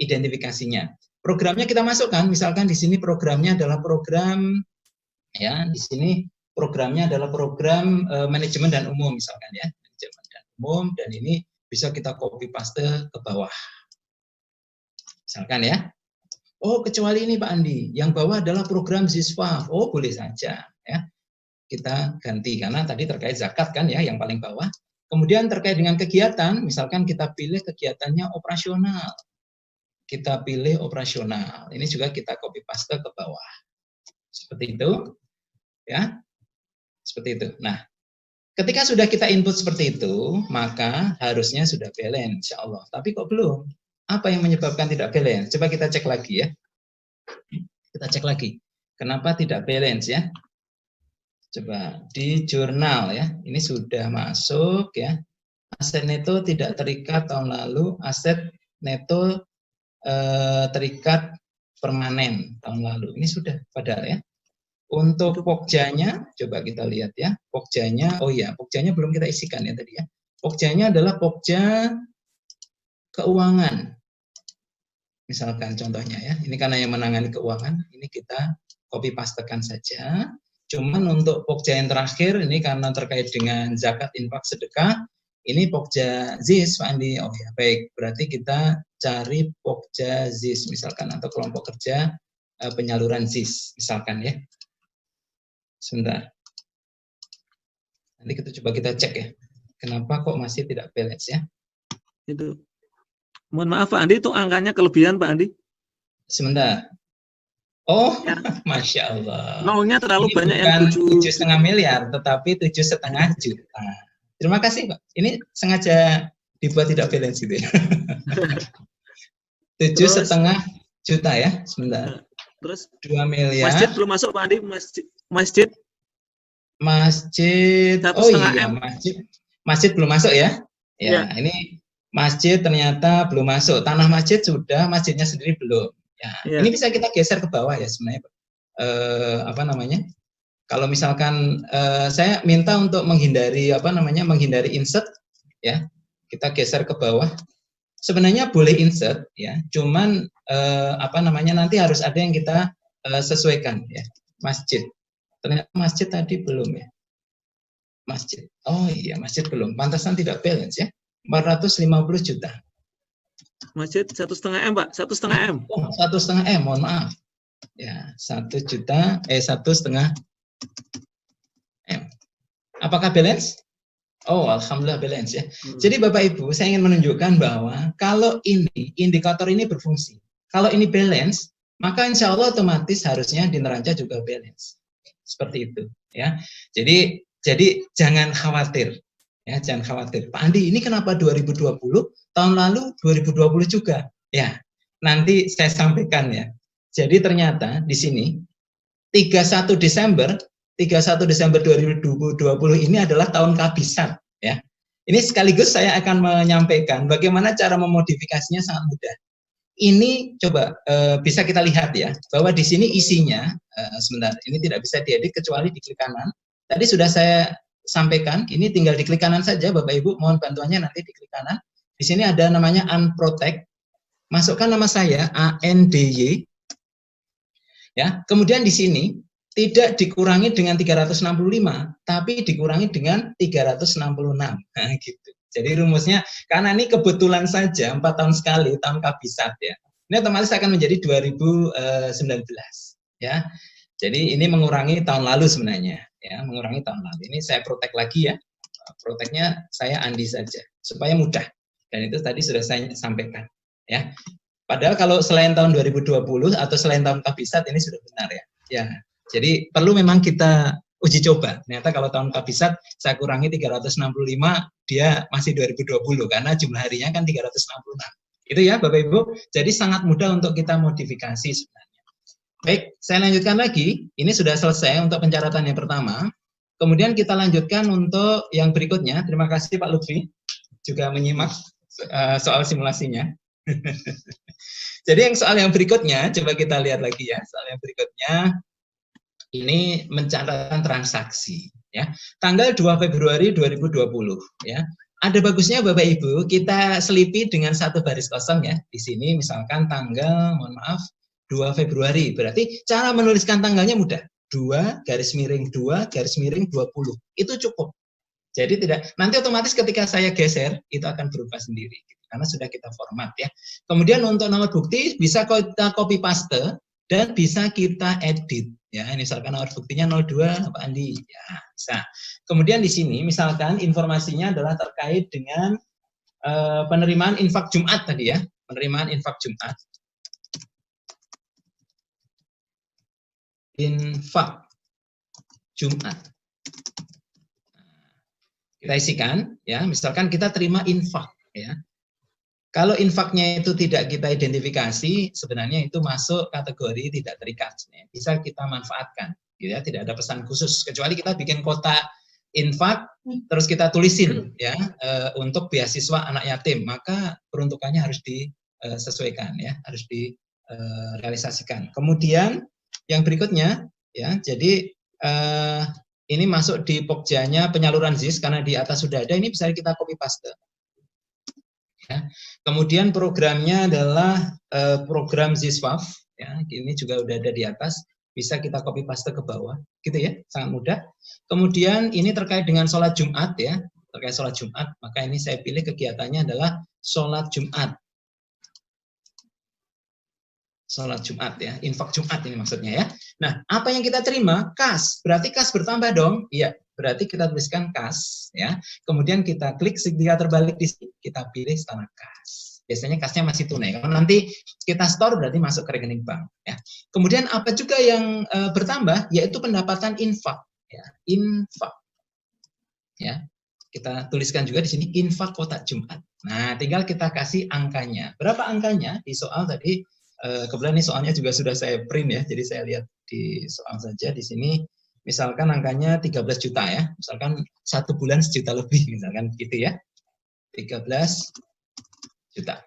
identifikasinya. Programnya kita masukkan, misalkan di sini programnya adalah program ya, di sini programnya adalah program manajemen dan umum misalkan ya, manajemen dan umum, dan ini bisa kita copy paste ke bawah. Misalkan ya. Oh, kecuali ini Pak Andi, yang bawah adalah program siswa. Oh, boleh saja ya. Kita ganti karena tadi terkait zakat kan ya yang paling bawah. Kemudian terkait dengan kegiatan, misalkan kita pilih kegiatannya operasional. Kita pilih operasional. Ini juga kita copy paste ke bawah. Seperti itu. Ya. Seperti itu. Nah, ketika sudah kita input seperti itu, maka harusnya sudah balance insyaallah. Tapi kok belum? Apa yang menyebabkan tidak balance? Coba kita cek lagi ya. Kita cek lagi. Kenapa tidak balance ya? Coba di jurnal ya. Ini sudah masuk ya. Aset neto tidak terikat tahun lalu. Aset neto terikat permanen tahun lalu. Ini sudah padahal ya. Untuk pokjanya, coba kita lihat ya. Pokjanya, oh iya, pokjanya belum kita isikan ya tadi ya. Pokjanya adalah pokja keuangan. Misalkan contohnya ya, ini karena yang menangani keuangan, ini kita copy pastekan saja. Cuman untuk pokja yang terakhir, ini karena terkait dengan zakat, infak, sedekah, ini pokja ZIS, Pak Andi. Oh ya, baik. Berarti kita cari pokja ZIS, misalkan, atau kelompok kerja penyaluran ZIS, misalkan ya. Sebentar. Nanti kita coba kita cek ya. Kenapa kok masih tidak balance ya? Itu. Mohon maaf Pak Andi, itu angkanya kelebihan Pak Andi. Sebentar. Oh, ya. Masya Allah. Nolnya terlalu ini banyak bukan yang 7,5 miliar, tetapi 7,5 juta. Terima kasih Pak. Ini sengaja dibuat tidak balance gitu ya. 7,5 juta ya. Sebentar. Terus 2 miliar. Masjid belum masuk Pak Andi. Masjid. Oh iya, masjid belum masuk ya. Ya, ini masjid ternyata belum masuk. Tanah masjid sudah, masjidnya sendiri belum. Ya, ini bisa kita geser ke bawah ya sebenarnya. Kalau misalkan saya minta untuk menghindari menghindari insert ya, kita geser ke bawah. Sebenarnya boleh insert ya, cuman nanti harus ada yang kita sesuaikan ya. Masjid. Ternyata masjid tadi belum ya. Masjid. Oh iya, masjid belum. Pantasan tidak balance ya. 450 juta. Masjid 1,5 M, Pak. 1,5 M. Oh, 1,5 M, mohon maaf. Ya, 1,5 M. Apakah balance? Oh, alhamdulillah balance ya. Jadi Bapak Ibu, saya ingin menunjukkan bahwa kalau ini indikator ini berfungsi. Kalau ini balance, maka insya Allah otomatis harusnya di neraca juga balance. Seperti itu ya. Jadi jangan khawatir. Ya, jangan khawatir. Pak Andi, ini kenapa 2020? Tahun lalu 2020 juga. Ya, nanti saya sampaikan ya. Jadi ternyata di sini 31 Desember 2020 ini adalah tahun kehabisan ya. Ini sekaligus saya akan menyampaikan bagaimana cara memodifikasinya sangat mudah. Ini coba bisa kita lihat ya, bahwa di sini isinya sebentar, ini tidak bisa diedit kecuali di klik kanan. Tadi sudah saya sampaikan, ini tinggal di klik kanan saja Bapak Ibu, mohon bantuannya nanti di klik kanan. Di sini ada namanya unprotect. Masukkan nama saya ANDY. Ya, kemudian di sini tidak dikurangi dengan 365, tapi dikurangi dengan 366. Nah, gitu. Jadi rumusnya, karena ini kebetulan saja 4 tahun sekali, tahun kabisat ya. Ini otomatis akan menjadi 2019 ya. Jadi ini mengurangi tahun lalu sebenarnya ya, mengurangi tahun lalu. Ini saya protect lagi ya. Protectnya saya Andi saja supaya mudah. Dan itu tadi sudah saya sampaikan ya. Padahal kalau selain tahun 2020 atau selain tahun kabisat ini sudah benar ya. Ya. Jadi perlu memang kita uji coba. Ternyata kalau tahun kabisat saya kurangi 365, dia masih 2020 karena jumlah harinya kan 366. Itu ya Bapak Ibu. Jadi sangat mudah untuk kita modifikasi sebenarnya. Baik, saya lanjutkan lagi. Ini sudah selesai untuk pencatatan yang pertama. Kemudian kita lanjutkan untuk yang berikutnya. Terima kasih Pak Lutfi juga menyimak soal simulasinya. Jadi soal yang berikutnya, coba kita lihat lagi ya. Soal yang berikutnya, ini mencatatkan transaksi. Ya, tanggal 2 Februari 2020. Ya, ada bagusnya Bapak Ibu, kita selipi dengan satu baris kosong ya. Di sini misalkan tanggal, mohon maaf, 2 Februari. Berarti cara menuliskan tanggalnya mudah. 2 garis miring 2 garis miring 20. Itu cukup. Jadi tidak, nanti otomatis ketika saya geser, itu akan berubah sendiri. Karena sudah kita format ya. Kemudian untuk nomor bukti bisa kita copy paste dan bisa kita edit ya. Misalkan nomor buktinya 02 Pak Andi ya, bisa. Kemudian di sini misalkan informasinya adalah terkait dengan penerimaan infak Jumat tadi ya, penerimaan infak Jumat. Infak Jumat. Kita isikan ya, misalkan kita terima infak ya. Kalau infaknya itu tidak kita identifikasi, sebenarnya itu masuk kategori tidak terikat. Bisa kita manfaatkan, ya, tidak ada pesan khusus. Kecuali kita bikin kotak infak, terus kita tulisin, ya, untuk beasiswa anak yatim, maka peruntukannya harus disesuaikan, ya, harus direalisasikan. Kemudian yang berikutnya, ya, jadi ini masuk di pokjanya penyaluran ZIS karena di atas sudah ada. Ini bisa kita copy paste. Ya. Kemudian programnya adalah program ZISWAF, ya, ini juga udah ada di atas, bisa kita copy paste ke bawah, gitu ya, sangat mudah. Kemudian ini terkait dengan sholat Jumat ya, terkait sholat Jumat, maka ini saya pilih kegiatannya adalah sholat Jumat. Sholat Jumat ya, infak Jumat ini maksudnya ya. Nah, apa yang kita terima? Kas, berarti kas bertambah dong? Iya, berarti kita tuliskan kas ya. Kemudian kita klik segitiga terbalik di sini, kita pilih standar kas. Biasanya kasnya masih tunai. Kalau nanti kita store berarti masuk ke rekening bank ya. Kemudian apa juga yang bertambah? Yaitu pendapatan infak ya, infak. Ya. Kita tuliskan juga di sini infak kotak Jumat. Nah, tinggal kita kasih angkanya. Berapa angkanya? Di soal tadi kebetulan ini soalnya juga sudah saya print ya, jadi saya lihat di soal saja di sini, misalkan angkanya 13 juta ya, misalkan 1 bulan 1 juta lebih, misalkan gitu ya, 13 juta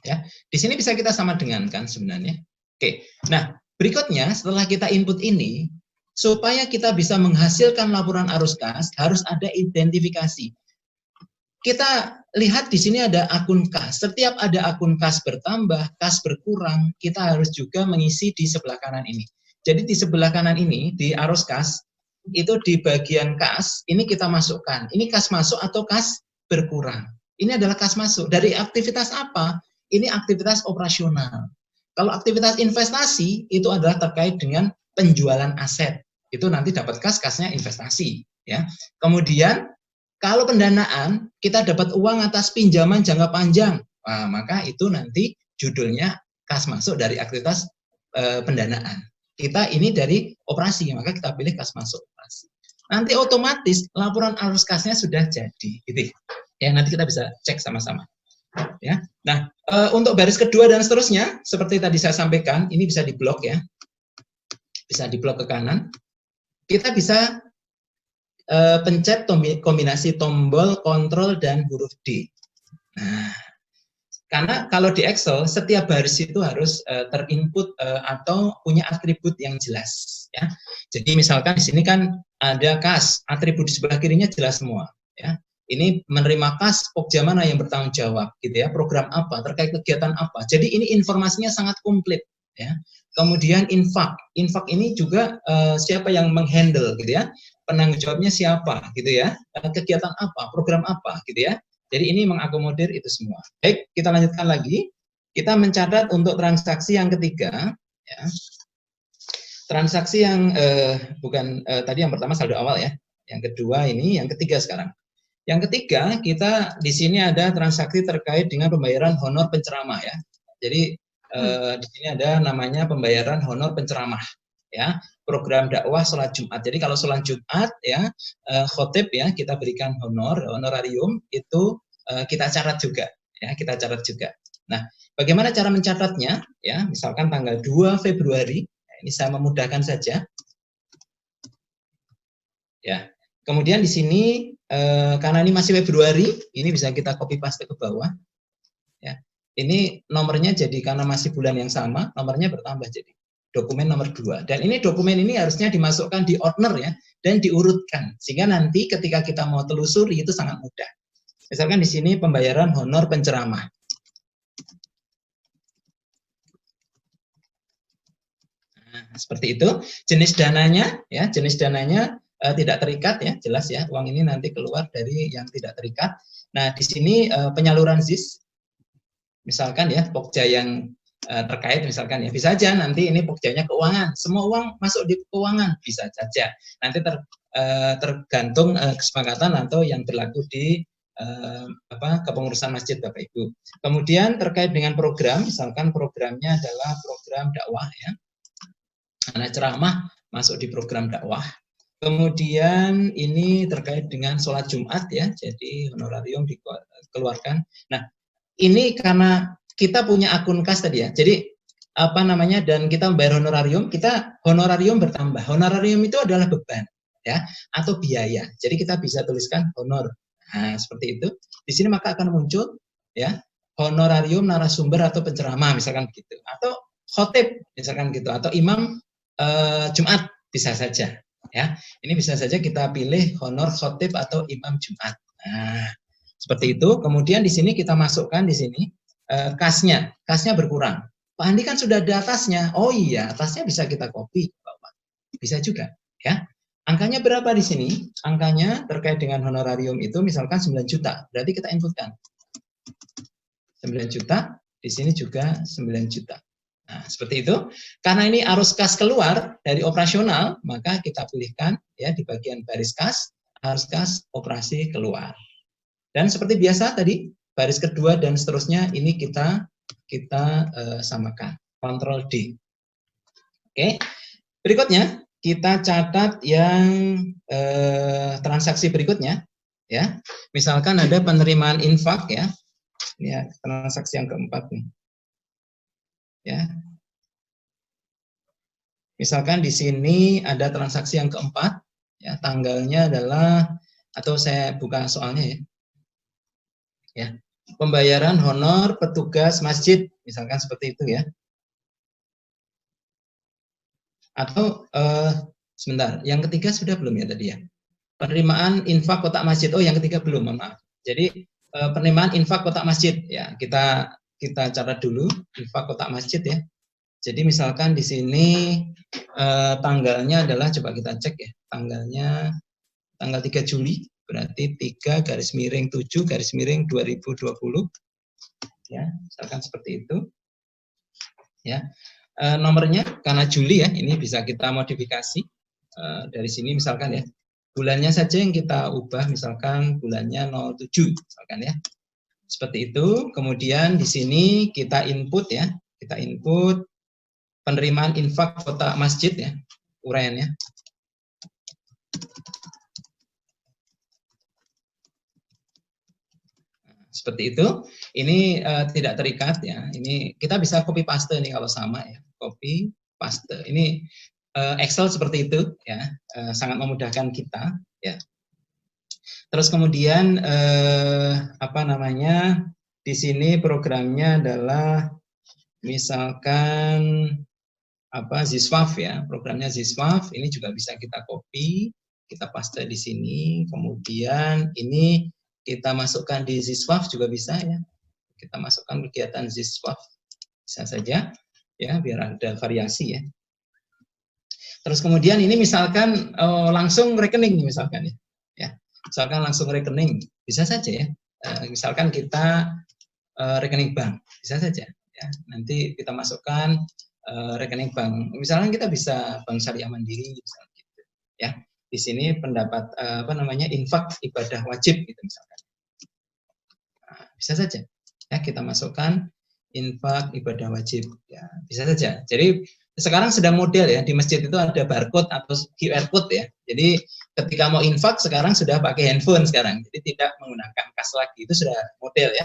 ya. Di sini bisa kita sama dengan kan sebenarnya. Oke, nah berikutnya setelah kita input ini, supaya kita bisa menghasilkan laporan arus kas, harus ada identifikasi. Kita lihat di sini ada akun kas. Setiap ada akun kas bertambah, kas berkurang, kita harus juga mengisi di sebelah kanan ini. Jadi di sebelah kanan ini, di arus kas, itu di bagian kas, ini kita masukkan. Ini kas masuk atau kas berkurang. Ini adalah kas masuk. Dari aktivitas apa? Ini aktivitas operasional. Kalau aktivitas investasi, itu adalah terkait dengan penjualan aset. Itu nanti dapat kas, kasnya investasi. Ya. Kemudian, kalau pendanaan, kita dapat uang atas pinjaman jangka panjang, nah, maka itu nanti judulnya kas masuk dari aktivitas pendanaan. Kita ini dari operasi, maka kita pilih kas masuk operasi. nanti otomatis laporan arus kasnya sudah jadi, gitu. Ya, nanti kita bisa cek sama-sama. Ya, nah untuk baris kedua dan seterusnya, seperti tadi saya sampaikan, ini bisa diblok ya, bisa diblok ke kanan. Kita bisa pencet kombinasi tombol kontrol dan huruf D. Nah, karena kalau di Excel setiap baris itu harus terinput atau punya atribut yang jelas. Ya, jadi misalkan di sini kan ada kas, atribut di sebelah kirinya jelas semua. Ya. Ini menerima kas Pokja mana yang bertanggung jawab, gitu ya, program apa, terkait kegiatan apa. Jadi ini informasinya sangat komplit, ya. Kemudian infak ini juga siapa yang menghandle, gitu ya, penanggung jawabnya siapa, gitu ya, kegiatan apa, program apa, gitu ya. Jadi ini mengakomodir itu semua. Baik, kita lanjutkan lagi. Kita mencatat untuk transaksi yang ketiga, ya. Transaksi yang tadi yang pertama saldo awal ya, yang kedua ini, yang ketiga sekarang. Yang ketiga, kita di sini ada transaksi terkait dengan pembayaran honor penceramah ya. Jadi di sini ada namanya pembayaran honor penceramah ya, program dakwah sholat Jumat. Jadi kalau sholat Jumat ya, khotib ya, kita berikan honorarium itu kita catat juga ya, kita catat juga. Nah, bagaimana cara mencatatnya ya? Misalkan tanggal 2 Februari, ini saya memudahkan saja. Ya. Kemudian di sini karena ini masih Februari, ini bisa kita copy paste ke bawah. Ya. Ini nomornya jadi karena masih bulan yang sama, nomornya bertambah jadi dokumen nomor 2. Dan ini dokumen ini harusnya dimasukkan di ordner ya, dan diurutkan. Sehingga nanti ketika kita mau telusuri itu sangat mudah. Misalkan di sini pembayaran honor penceramah. Nah, seperti itu. Jenis dananya ya, jenis dananya tidak terikat ya, jelas ya, uang ini nanti keluar dari yang tidak terikat. Nah, di sini penyaluran ZIS, misalkan ya, Pokja yang terkait misalkan ya, bisa aja nanti ini Pokjanya keuangan, semua uang masuk di keuangan, bisa saja. Nanti tergantung kesepakatan atau yang berlaku di kepengurusan masjid Bapak Ibu. Kemudian terkait dengan program, misalkan programnya adalah program dakwah ya, karena ceramah masuk di program dakwah. Kemudian ini terkait dengan sholat Jumat ya, jadi honorarium dikeluarkan. Nah, ini karena kita punya akun kas tadi ya, jadi dan kita membayar honorarium, kita honorarium bertambah. Honorarium itu adalah beban ya, atau biaya. Jadi kita bisa tuliskan honor. Nah, seperti itu. Di sini maka akan muncul ya honorarium narasumber atau penceramah misalkan begitu, atau khotib misalkan gitu, atau imam Jumat bisa saja. Ya, ini bisa saja kita pilih honor khotib atau imam Jumat. Nah, seperti itu. Kemudian di sini kita masukkan di sini kasnya berkurang. Pak Andi kan sudah ada atasnya. Oh iya, atasnya bisa kita copy, Bapak. Bisa juga, ya. Angkanya berapa di sini? Angkanya terkait dengan honorarium itu misalkan 9 juta. Berarti kita inputkan 9 juta. Di sini juga 9 juta. Nah, seperti itu. Karena ini arus kas keluar dari operasional, maka kita pilihkan ya di bagian baris kas, arus kas operasi keluar. Dan seperti biasa tadi, baris kedua dan seterusnya ini kita samakan. Ctrl D. Oke. Berikutnya kita catat yang transaksi berikutnya ya. Misalkan ada penerimaan infak ya. Ini transaksi yang keempat nih. Ya. Misalkan di sini ada transaksi yang keempat, ya, tanggalnya adalah, atau saya buka soalnya ya. Ya. Pembayaran honor petugas masjid, misalkan seperti itu ya. Atau sebentar, yang ketiga sudah belum ya tadi ya. Penerimaan infak kotak masjid. Oh, yang ketiga belum, maaf. Jadi penerimaan infak kotak masjid ya, kita catat dulu infak kotak masjid ya. Jadi misalkan di sini tanggalnya adalah, coba kita cek ya, tanggalnya tanggal 3 Juli, berarti 3/7/2020 ya, misalkan seperti itu ya. Nomornya karena Juli ya, ini bisa kita modifikasi dari sini misalkan ya, bulannya saja yang kita ubah, misalkan bulannya 07 misalkan ya, seperti itu. Kemudian di sini kita input ya, kita input penerimaan infak kotak masjid ya, uraiannya. seperti itu. Ini tidak terikat ya. Ini kita bisa copy paste nih kalau sama ya. Copy paste. Ini Excel seperti itu ya. Sangat memudahkan kita ya. Terus kemudian apa namanya? Di sini programnya adalah misalkan apa Ziswaf ya, programnya Ziswaf. Ini juga bisa kita copy, kita paste di sini. Kemudian ini kita masukkan di Ziswaf juga bisa ya. Kita masukkan kegiatan Ziswaf bisa saja ya, biar ada variasi ya. Terus kemudian ini misalkan langsung rekening misalkan ya. Ya, misalkan langsung rekening bisa saja ya. Misalkan kita rekening bank bisa saja ya. Nanti kita masukkan rekening bank. Misalnya kita bisa Bank Syariah Mandiri misalnya gitu ya. Di sini pendapat apa namanya infak ibadah wajib gitu misalkan. Nah, bisa saja ya kita masukkan infak ibadah wajib ya, bisa saja. Jadi sekarang sedang model ya, di masjid itu ada barcode atau QR code ya. Jadi ketika mau infak sekarang sudah pakai handphone sekarang. Jadi tidak menggunakan kas lagi. Itu sudah model ya.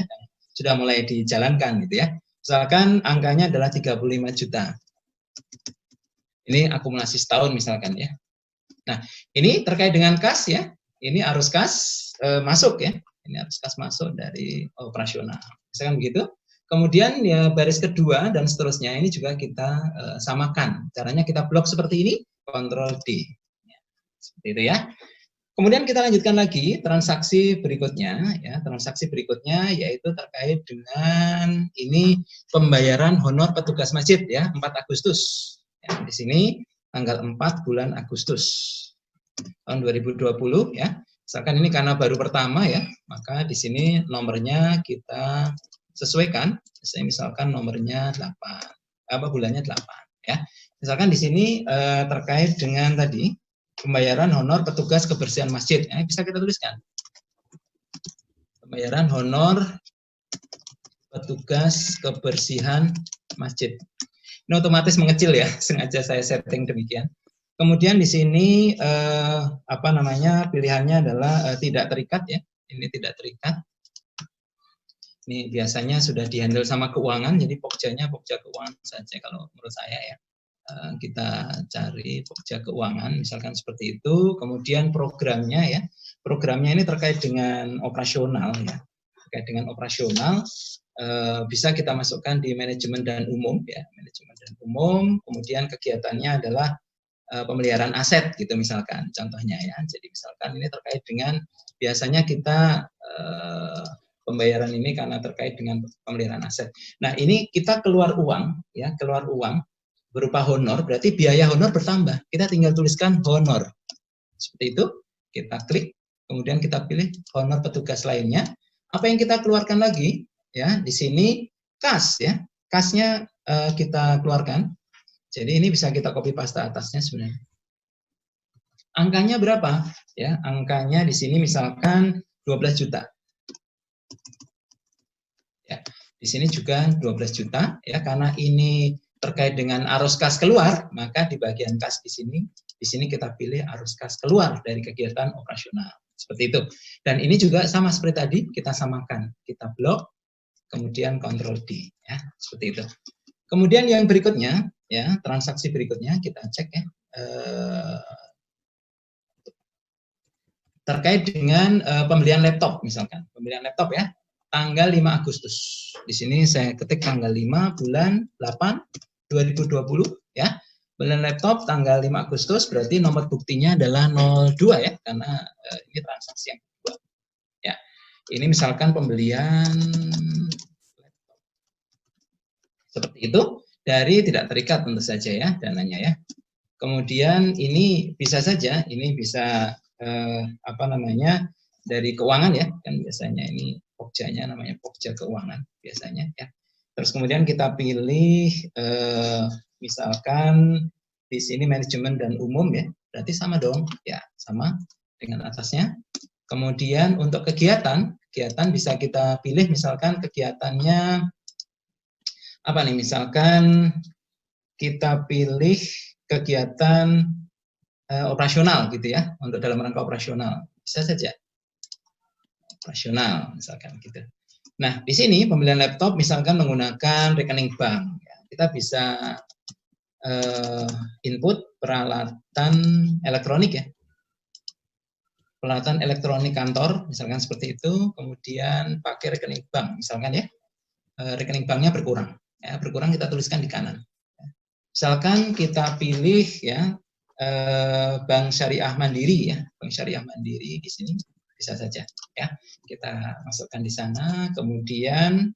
Sudah mulai dijalankan gitu ya. Misalkan angkanya adalah 35 juta. Ini akumulasi setahun misalkan ya. Nah, ini terkait dengan kas ya. Ini arus kas masuk ya. Ini arus kas masuk dari operasional. Misalkan begitu. Kemudian ya baris kedua dan seterusnya ini juga kita samakan. Caranya kita blok seperti ini, Ctrl D. Ya, seperti itu ya. Kemudian kita lanjutkan lagi transaksi berikutnya ya. Transaksi berikutnya yaitu terkait dengan ini pembayaran honor petugas masjid ya, 4 Agustus. Ya, di sini tanggal 4 bulan Agustus tahun 2020 ya. Misalkan ini karena baru pertama ya, maka di sini nomornya kita sesuaikan. Misalkan nomornya 8, bulannya 8 ya. Misalkan di sini terkait dengan tadi pembayaran honor petugas kebersihan masjid ya, bisa kita tuliskan. Pembayaran honor petugas kebersihan masjid. Ini otomatis mengecil ya, sengaja saya setting demikian. Kemudian di sini apa namanya pilihannya adalah tidak terikat ya. Ini tidak terikat. Ini biasanya sudah dihandle sama keuangan, jadi pokjanya pokja keuangan saja kalau menurut saya ya. Kita cari pokja keuangan, misalkan seperti itu. Kemudian programnya ya, programnya ini terkait dengan operasional ya. Terkait dengan operasional, bisa kita masukkan di manajemen dan umum ya, manajemen dan umum. Kemudian kegiatannya adalah pemeliharaan aset gitu misalkan, contohnya ya. Jadi misalkan ini terkait dengan biasanya kita pembayaran ini karena terkait dengan pemeliharaan aset. Nah, ini kita keluar uang ya, keluar uang berupa honor, berarti biaya honor bertambah. Kita tinggal tuliskan honor. Seperti itu, kita klik, kemudian kita pilih honor petugas lainnya. Apa yang kita keluarkan lagi ya, di sini kas ya. Kasnya kita keluarkan. Jadi ini bisa kita copy paste atasnya sebenarnya. Angkanya berapa? Ya, angkanya di sini misalkan 12 juta. Ya, di sini juga 12 juta ya, karena ini terkait dengan arus kas keluar, maka di bagian kas di sini kita pilih arus kas keluar dari kegiatan operasional. Seperti itu. Dan ini juga sama seperti tadi, kita samakan. Kita blok, kemudian Ctrl D ya, seperti itu. Kemudian yang berikutnya ya, transaksi berikutnya kita cek ya. Terkait dengan pembelian laptop misalkan. Pembelian laptop ya. Tanggal 5 Agustus. Di sini saya ketik tanggal 5 bulan 8 2020 ya. Belian laptop tanggal 5 Agustus berarti nomor buktinya adalah 02 ya, karena ini transaksi yang kedua. Ya. Ini misalkan pembelian laptop. Seperti itu, dari tidak terikat tentu saja ya dananya ya. Kemudian ini bisa saja, ini bisa apa namanya dari keuangan ya, kan biasanya ini pokjanya namanya pokja keuangan biasanya ya. Terus kemudian kita pilih misalkan di sini manajemen dan umum ya, berarti sama dong ya, sama dengan atasnya. Kemudian untuk kegiatan bisa kita pilih misalkan kegiatannya apa nih, misalkan kita pilih kegiatan operasional gitu ya, untuk dalam rangka operasional bisa saja operasional misalkan gitu. Nah, di sini pembelian laptop misalkan menggunakan rekening bank. Ya, kita bisa input peralatan elektronik ya. Peralatan elektronik kantor, misalkan seperti itu, kemudian pakai rekening bank, misalkan ya, rekening banknya berkurang. Ya, berkurang kita tuliskan di kanan. Misalkan kita pilih ya, Bank Syariah Mandiri ya, Bank Syariah Mandiri di sini bisa saja ya, kita masukkan di sana, kemudian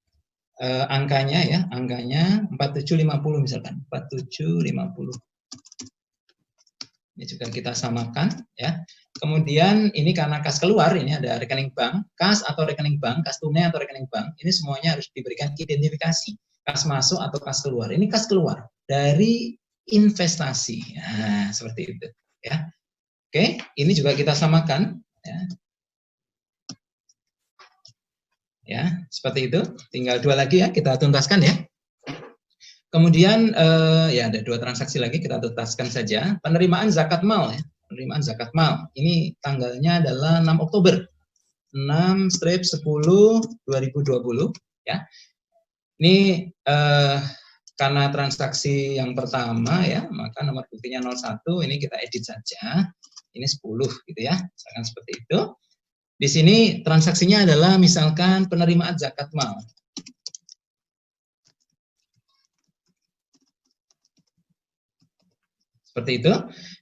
angkanya ya, angkanya 4750 misalkan, 4750. Ini juga kita samakan ya. Kemudian ini karena kas keluar, ini ada rekening bank, kas atau rekening bank, kas tunai atau rekening bank, ini semuanya harus diberikan identifikasi, kas masuk atau kas keluar. Ini kas keluar dari investasi. Nah, seperti itu ya. Oke, ini juga kita samakan ya. Ya, seperti itu. Tinggal 2 lagi ya, kita tuntaskan ya. Kemudian ya ada 2 transaksi lagi, kita tuntaskan saja. Penerimaan zakat mal ya. Penerimaan zakat mal. Ini tanggalnya adalah 6 Oktober. 6/10/2020 ya. Ini karena transaksi yang pertama ya, maka nomor buktinya 01, ini kita edit saja. Ini 10 gitu ya. Misalkan seperti itu. Di sini transaksinya adalah misalkan penerimaan zakat mal. Seperti itu,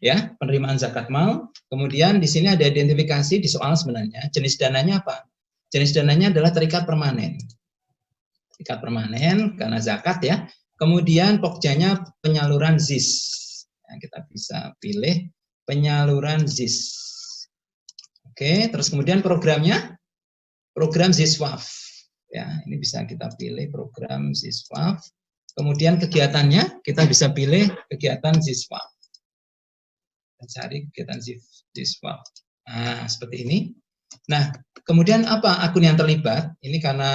ya, penerimaan zakat mal. Kemudian di sini ada identifikasi di soal sebenarnya. Jenis dananya apa? Jenis dananya adalah terikat permanen. Terikat permanen karena zakat ya. Kemudian pokjanya penyaluran ZIS. Nah, kita bisa pilih penyaluran ZIS. Oke, terus kemudian programnya, program ZISWAF. Ya, ini bisa kita pilih program ZISWAF. Kemudian kegiatannya, kita bisa pilih kegiatan ZISWAF. Kita cari kegiatan ZISWAF. Nah, seperti ini. Nah, kemudian apa akun yang terlibat? Ini karena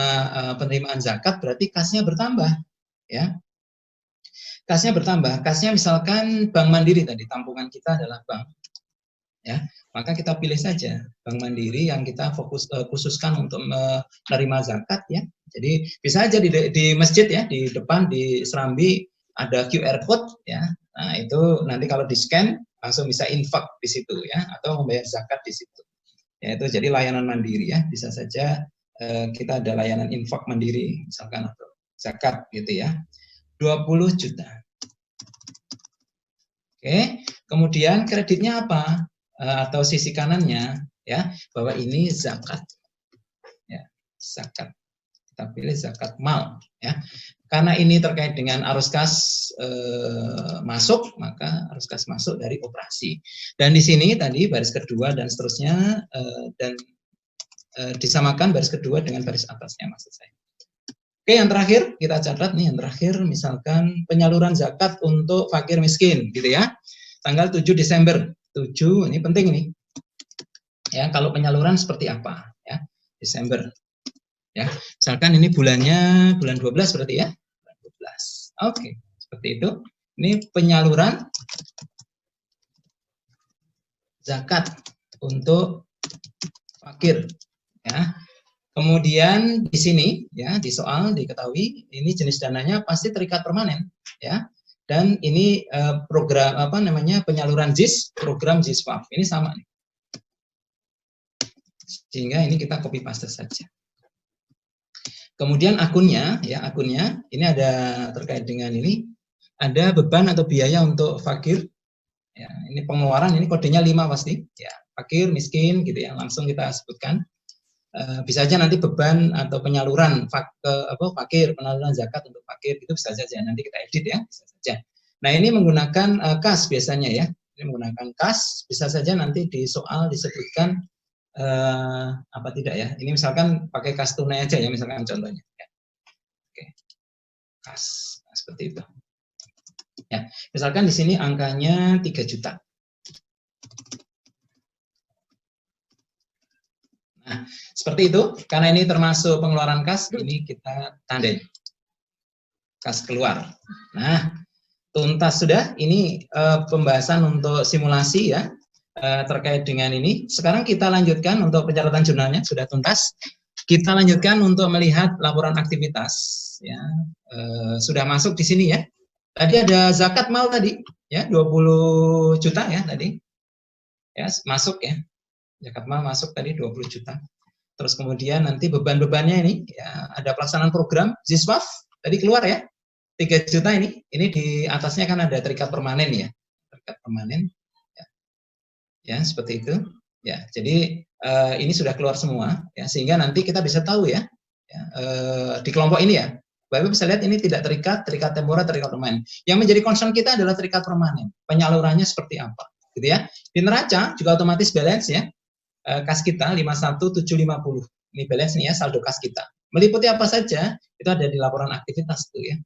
penerimaan zakat, berarti kasnya bertambah. Ya, kasnya bertambah. Kasnya misalkan Bank Mandiri tadi, tampungan kita adalah bank. Ya, maka kita pilih saja Bank Mandiri yang kita khususkan untuk menerima zakat ya. Jadi bisa aja di masjid ya, di depan di Serambi ada QR code ya. Nah, itu nanti kalau di-scan langsung bisa infak di situ ya, atau membayar zakat di situ. Ya, itu jadi layanan mandiri ya. Bisa saja kita ada layanan infak mandiri misalkan atau zakat gitu ya. 20 juta. Oke, kemudian kreditnya apa? Atau sisi kanannya ya, bahwa ini zakat ya, zakat, kita pilih zakat mal ya, karena ini terkait dengan arus kas masuk, maka arus kas masuk dari operasi. Dan di sini tadi baris kedua dan seterusnya dan disamakan baris kedua dengan baris atasnya maksud saya. Oke, yang terakhir kita catat nih, yang terakhir misalkan penyaluran zakat untuk fakir miskin gitu ya, tanggal 7 Desember 7, ini penting nih. Ya, kalau penyaluran seperti apa ya? Desember. Ya. Misalkan ini bulannya bulan 12 berarti ya. Bulan 12. Oke, seperti itu. Ini penyaluran zakat untuk fakir ya. Kemudian di sini ya, di soal diketahui ini jenis dananya pasti terikat permanen ya. Dan ini program apa namanya penyaluran ZIS, program ZISWAF ini sama nih. Sehingga ini kita copy paste saja. Kemudian akunnya ya, akunnya ini ada terkait dengan ini ada beban atau biaya untuk fakir. Ya, ini pengeluaran ini kodenya 5 pasti ya, fakir, miskin gitu ya, langsung kita sebutkan. Bisa aja nanti beban atau penyaluran fakir, penyaluran zakat untuk fakir itu bisa saja nanti kita edit ya, bisa saja. Nah, ini menggunakan kas biasanya ya. Ini menggunakan kas, bisa saja nanti di soal disebutkan apa tidak ya. Ini misalkan pakai kas tunai aja ya, misalkan contohnya ya. Oke. Kas, nah, seperti itu. Ya, misalkan di sini angkanya 3 juta. Nah, seperti itu, karena ini termasuk pengeluaran kas, ini kita tandai. Kas keluar. Nah, tuntas sudah, ini pembahasan untuk simulasi ya, terkait dengan ini. Sekarang kita lanjutkan untuk pencatatan jurnalnya, sudah tuntas. Kita lanjutkan untuk melihat laporan aktivitas. Ya, sudah masuk di sini ya. Tadi ada zakat mal tadi, ya 20 juta ya tadi. Ya, masuk ya. Zakat mal masuk tadi 20 juta. Terus kemudian nanti beban-bebannya ini ya, ada pelaksanaan program Ziswaf tadi keluar ya. 3 juta ini di atasnya kan ada terikat permanen ya. Terikat permanen. Ya, seperti itu. Ya, jadi ini sudah keluar semua ya, sehingga nanti kita bisa tahu ya, di kelompok ini ya. Bapak bisa lihat ini tidak terikat temporer, terikat permanen. Yang menjadi concern kita adalah terikat permanen. Penyalurannya seperti apa, gitu ya. Di neraca juga otomatis balance ya. Kas kita 51.750. Ini balance nih ya, saldo kas kita. Meliputi apa saja itu ada di laporan aktivitas tuh ya.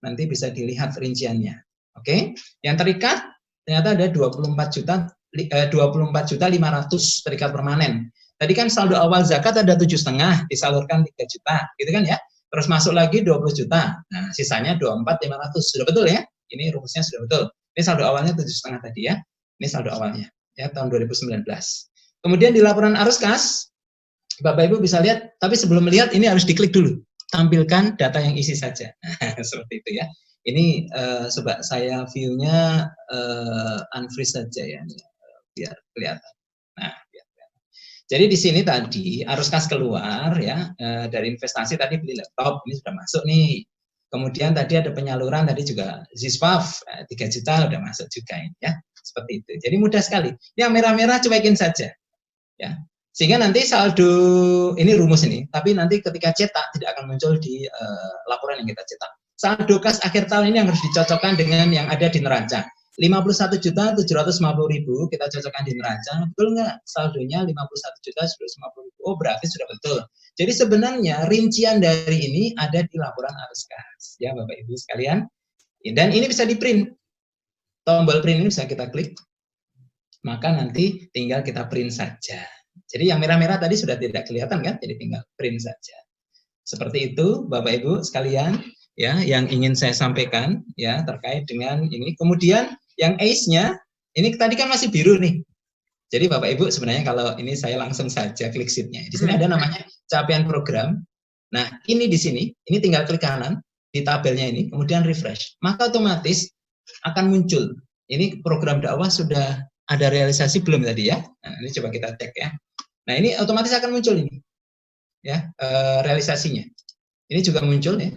Nanti bisa dilihat rinciannya. Oke. Yang terikat ternyata ada 24.500.000 terikat permanen. Tadi kan saldo awal zakat ada 7,5, disalurkan 3 juta, gitu kan ya. Terus masuk lagi 20 juta. Nah, sisanya 24.500. Sudah betul ya? Ini rumusnya sudah betul. Ini saldo awalnya 7,5 tadi ya. Ini saldo awalnya ya tahun 2019. Kemudian di laporan arus kas, Bapak Ibu bisa lihat, tapi sebelum melihat ini harus diklik dulu. Tampilkan data yang isi saja. Seperti itu ya. Ini coba saya view-nya unfreeze saja ya, biar kelihatan. Nah, biar kelihatan. Jadi di sini tadi arus kas keluar ya, dari investasi tadi beli laptop, ini sudah masuk nih. Kemudian tadi ada penyaluran tadi juga Ziswaf 3 juta udah masuk juga ini ya. Seperti itu. Jadi mudah sekali. Yang merah-merah cuekin saja. Ya. Sehingga nanti saldo ini rumus ini, tapi nanti ketika cetak tidak akan muncul di laporan yang kita cetak. Saldo kas akhir tahun ini yang harus dicocokkan dengan yang ada di neraca. 51.750.000 kita cocokkan di neraca. Betul nggak saldonya 51.750.000? Oh, berarti sudah betul. Jadi sebenarnya rincian dari ini ada di laporan arus kas. Ya Bapak Ibu sekalian. Dan ini bisa di print. Tombol print ini bisa kita klik. Maka nanti tinggal kita print saja. Jadi yang merah-merah tadi sudah tidak kelihatan kan? Jadi tinggal print saja. Seperti itu Bapak Ibu sekalian. Ya, yang ingin saya sampaikan ya terkait dengan ini. Kemudian yang ACE-nya ini tadi kan masih biru nih. Jadi Bapak Ibu sebenarnya kalau ini saya langsung saja klik sheet-nya. Di sini ada namanya capaian program. Nah, ini di sini, ini tinggal klik kanan di tabelnya ini, kemudian refresh. Maka otomatis akan muncul. Ini program dakwah sudah ada realisasi belum tadi ya? Nah, ini coba kita cek ya. Nah, ini otomatis akan muncul ini. Ya, realisasinya. Ini juga muncul ya.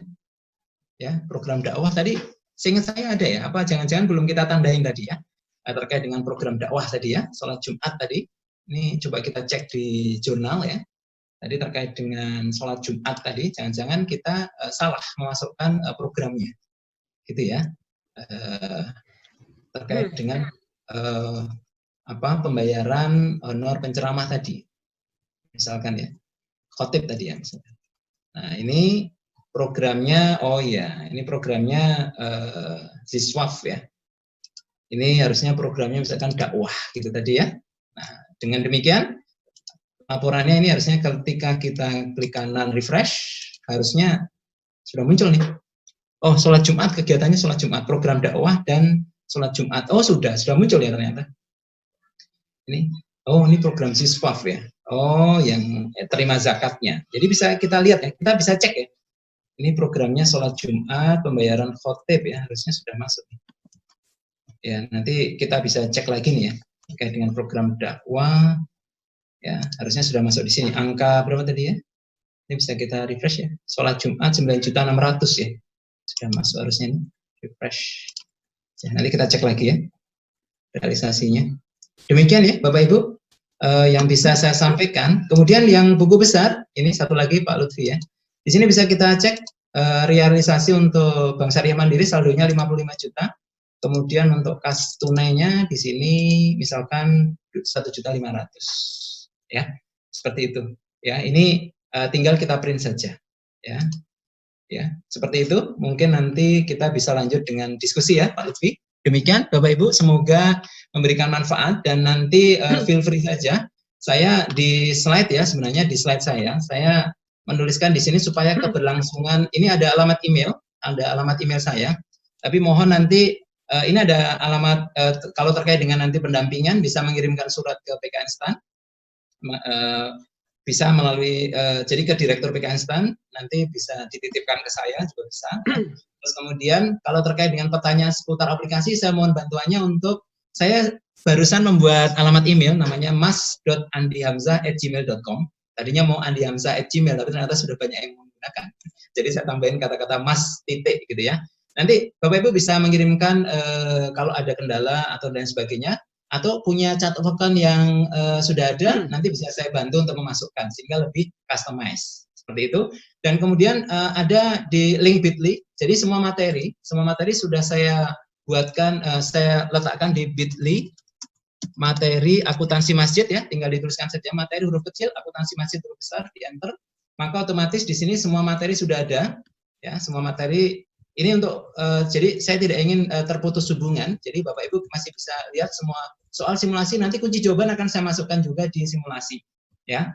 Ya, program dakwah tadi seingat saya ada ya, apa jangan-jangan belum kita tandain tadi ya, terkait dengan program dakwah tadi ya, sholat Jumat tadi. Ini coba kita cek di jurnal ya. Tadi terkait dengan sholat Jumat tadi, jangan-jangan kita salah memasukkan programnya, gitu ya. Terkait dengan pembayaran honor penceramah tadi, misalkan ya, khotib tadi ya misalkan. Nah ini programnya, oh ya, ini programnya Ziswaf ya. Ini harusnya programnya misalkan dakwah gitu tadi ya. Nah, dengan demikian laporannya ini harusnya ketika kita klik kanan refresh, harusnya sudah muncul nih. Oh, sholat Jumat, kegiatannya sholat Jumat, program dakwah dan sholat Jumat. Oh, sudah muncul ya ternyata. Ini, oh ini program Ziswaf ya. Oh, yang terima zakatnya. Jadi bisa kita lihat ya, kita bisa cek ya. Ini programnya sholat Jumat, pembayaran khotib ya, harusnya sudah masuk. Ya, nanti kita bisa cek lagi nih ya, terkait dengan program dakwah. Ya, harusnya sudah masuk di sini. Angka berapa tadi ya? Ini bisa kita refresh ya. Sholat Jumat 9.600.000 ya. Sudah masuk harusnya ini. Refresh. Ya, nanti kita cek lagi ya, realisasinya. Demikian ya, Bapak Ibu, yang bisa saya sampaikan. Kemudian yang buku besar, ini satu lagi Pak Lutfi ya. Di sini bisa kita cek realisasi untuk Bank Syariah Mandiri saldonya 55 juta. Kemudian untuk kas tunainya di sini misalkan 1.500.000 ya. Seperti itu. Ya, ini tinggal kita print saja ya. Ya, seperti itu. Mungkin nanti kita bisa lanjut dengan diskusi ya Pak Lutfi. Demikian Bapak Ibu, semoga memberikan manfaat dan nanti feel free saja. Saya di slide ya, sebenarnya di slide saya menuliskan di sini supaya keberlangsungan, ini ada alamat email saya, tapi mohon nanti ini ada alamat, kalau terkait dengan nanti pendampingan bisa mengirimkan surat ke PKN STAN, bisa melalui jadi ke Direktur PK Instan, nanti bisa dititipkan ke saya juga bisa. Terus kemudian kalau terkait dengan pertanyaan seputar aplikasi, saya mohon bantuannya untuk saya barusan membuat alamat email namanya mas.andihamzah@gmail.com. Tadinya mau andihamzah@gmail, tapi ternyata sudah banyak yang menggunakan. Jadi saya tambahin kata-kata mas titik gitu ya. Nanti Bapak Ibu bisa mengirimkan kalau ada kendala atau dan sebagainya, atau punya catatan yang sudah ada, nanti bisa saya bantu untuk memasukkan sehingga lebih customize seperti itu. Dan kemudian ada di link bit.ly, jadi semua materi sudah saya buatkan, saya letakkan di bit.ly materi akuntansi masjid ya, tinggal dituliskan saja materi huruf kecil, akuntansi masjid huruf besar, di enter, maka otomatis di sini semua materi sudah ada ya, semua materi. Ini untuk jadi saya tidak ingin terputus hubungan. Jadi Bapak Ibu masih bisa lihat semua soal simulasi. Nanti kunci jawaban akan saya masukkan juga di simulasi. Ya,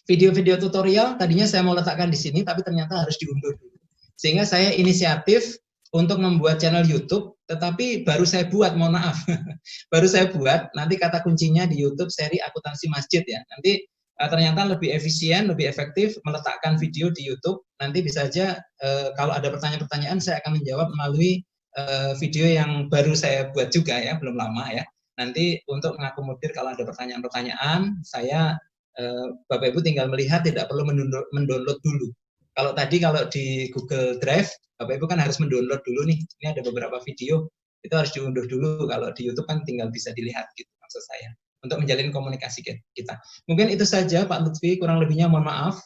video-video tutorial tadinya saya mau letakkan di sini, tapi ternyata harus diunduh dulu. Sehingga saya inisiatif untuk membuat channel YouTube, tetapi baru saya buat, mohon maaf, baru saya buat. Nanti kata kuncinya di YouTube seri akuntansi masjid ya. Nanti ternyata lebih efisien, lebih efektif meletakkan video di YouTube. Nanti bisa saja kalau ada pertanyaan-pertanyaan saya akan menjawab melalui video yang baru saya buat juga ya, belum lama ya. Nanti untuk mengakomodir kalau ada pertanyaan-pertanyaan, saya Bapak Ibu tinggal melihat, tidak perlu mendownload dulu. Kalau tadi kalau di Google Drive, Bapak Ibu kan harus mendownload dulu nih. Ini ada beberapa video, itu harus diunduh dulu. Kalau di YouTube kan tinggal bisa dilihat gitu maksud saya. Untuk menjalin komunikasi kita. Mungkin itu saja Pak Lutfi, kurang lebihnya mohon maaf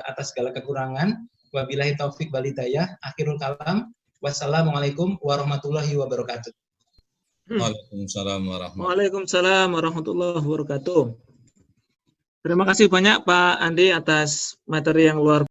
atas segala kekurangan. Wabillahi taufik wal hidayah. Akhirul kalam. Wassalamualaikum warahmatullahi wabarakatuh. Waalaikumsalam warahmatullahi wabarakatuh. Terima kasih banyak Pak Andi atas materi yang luar biasa.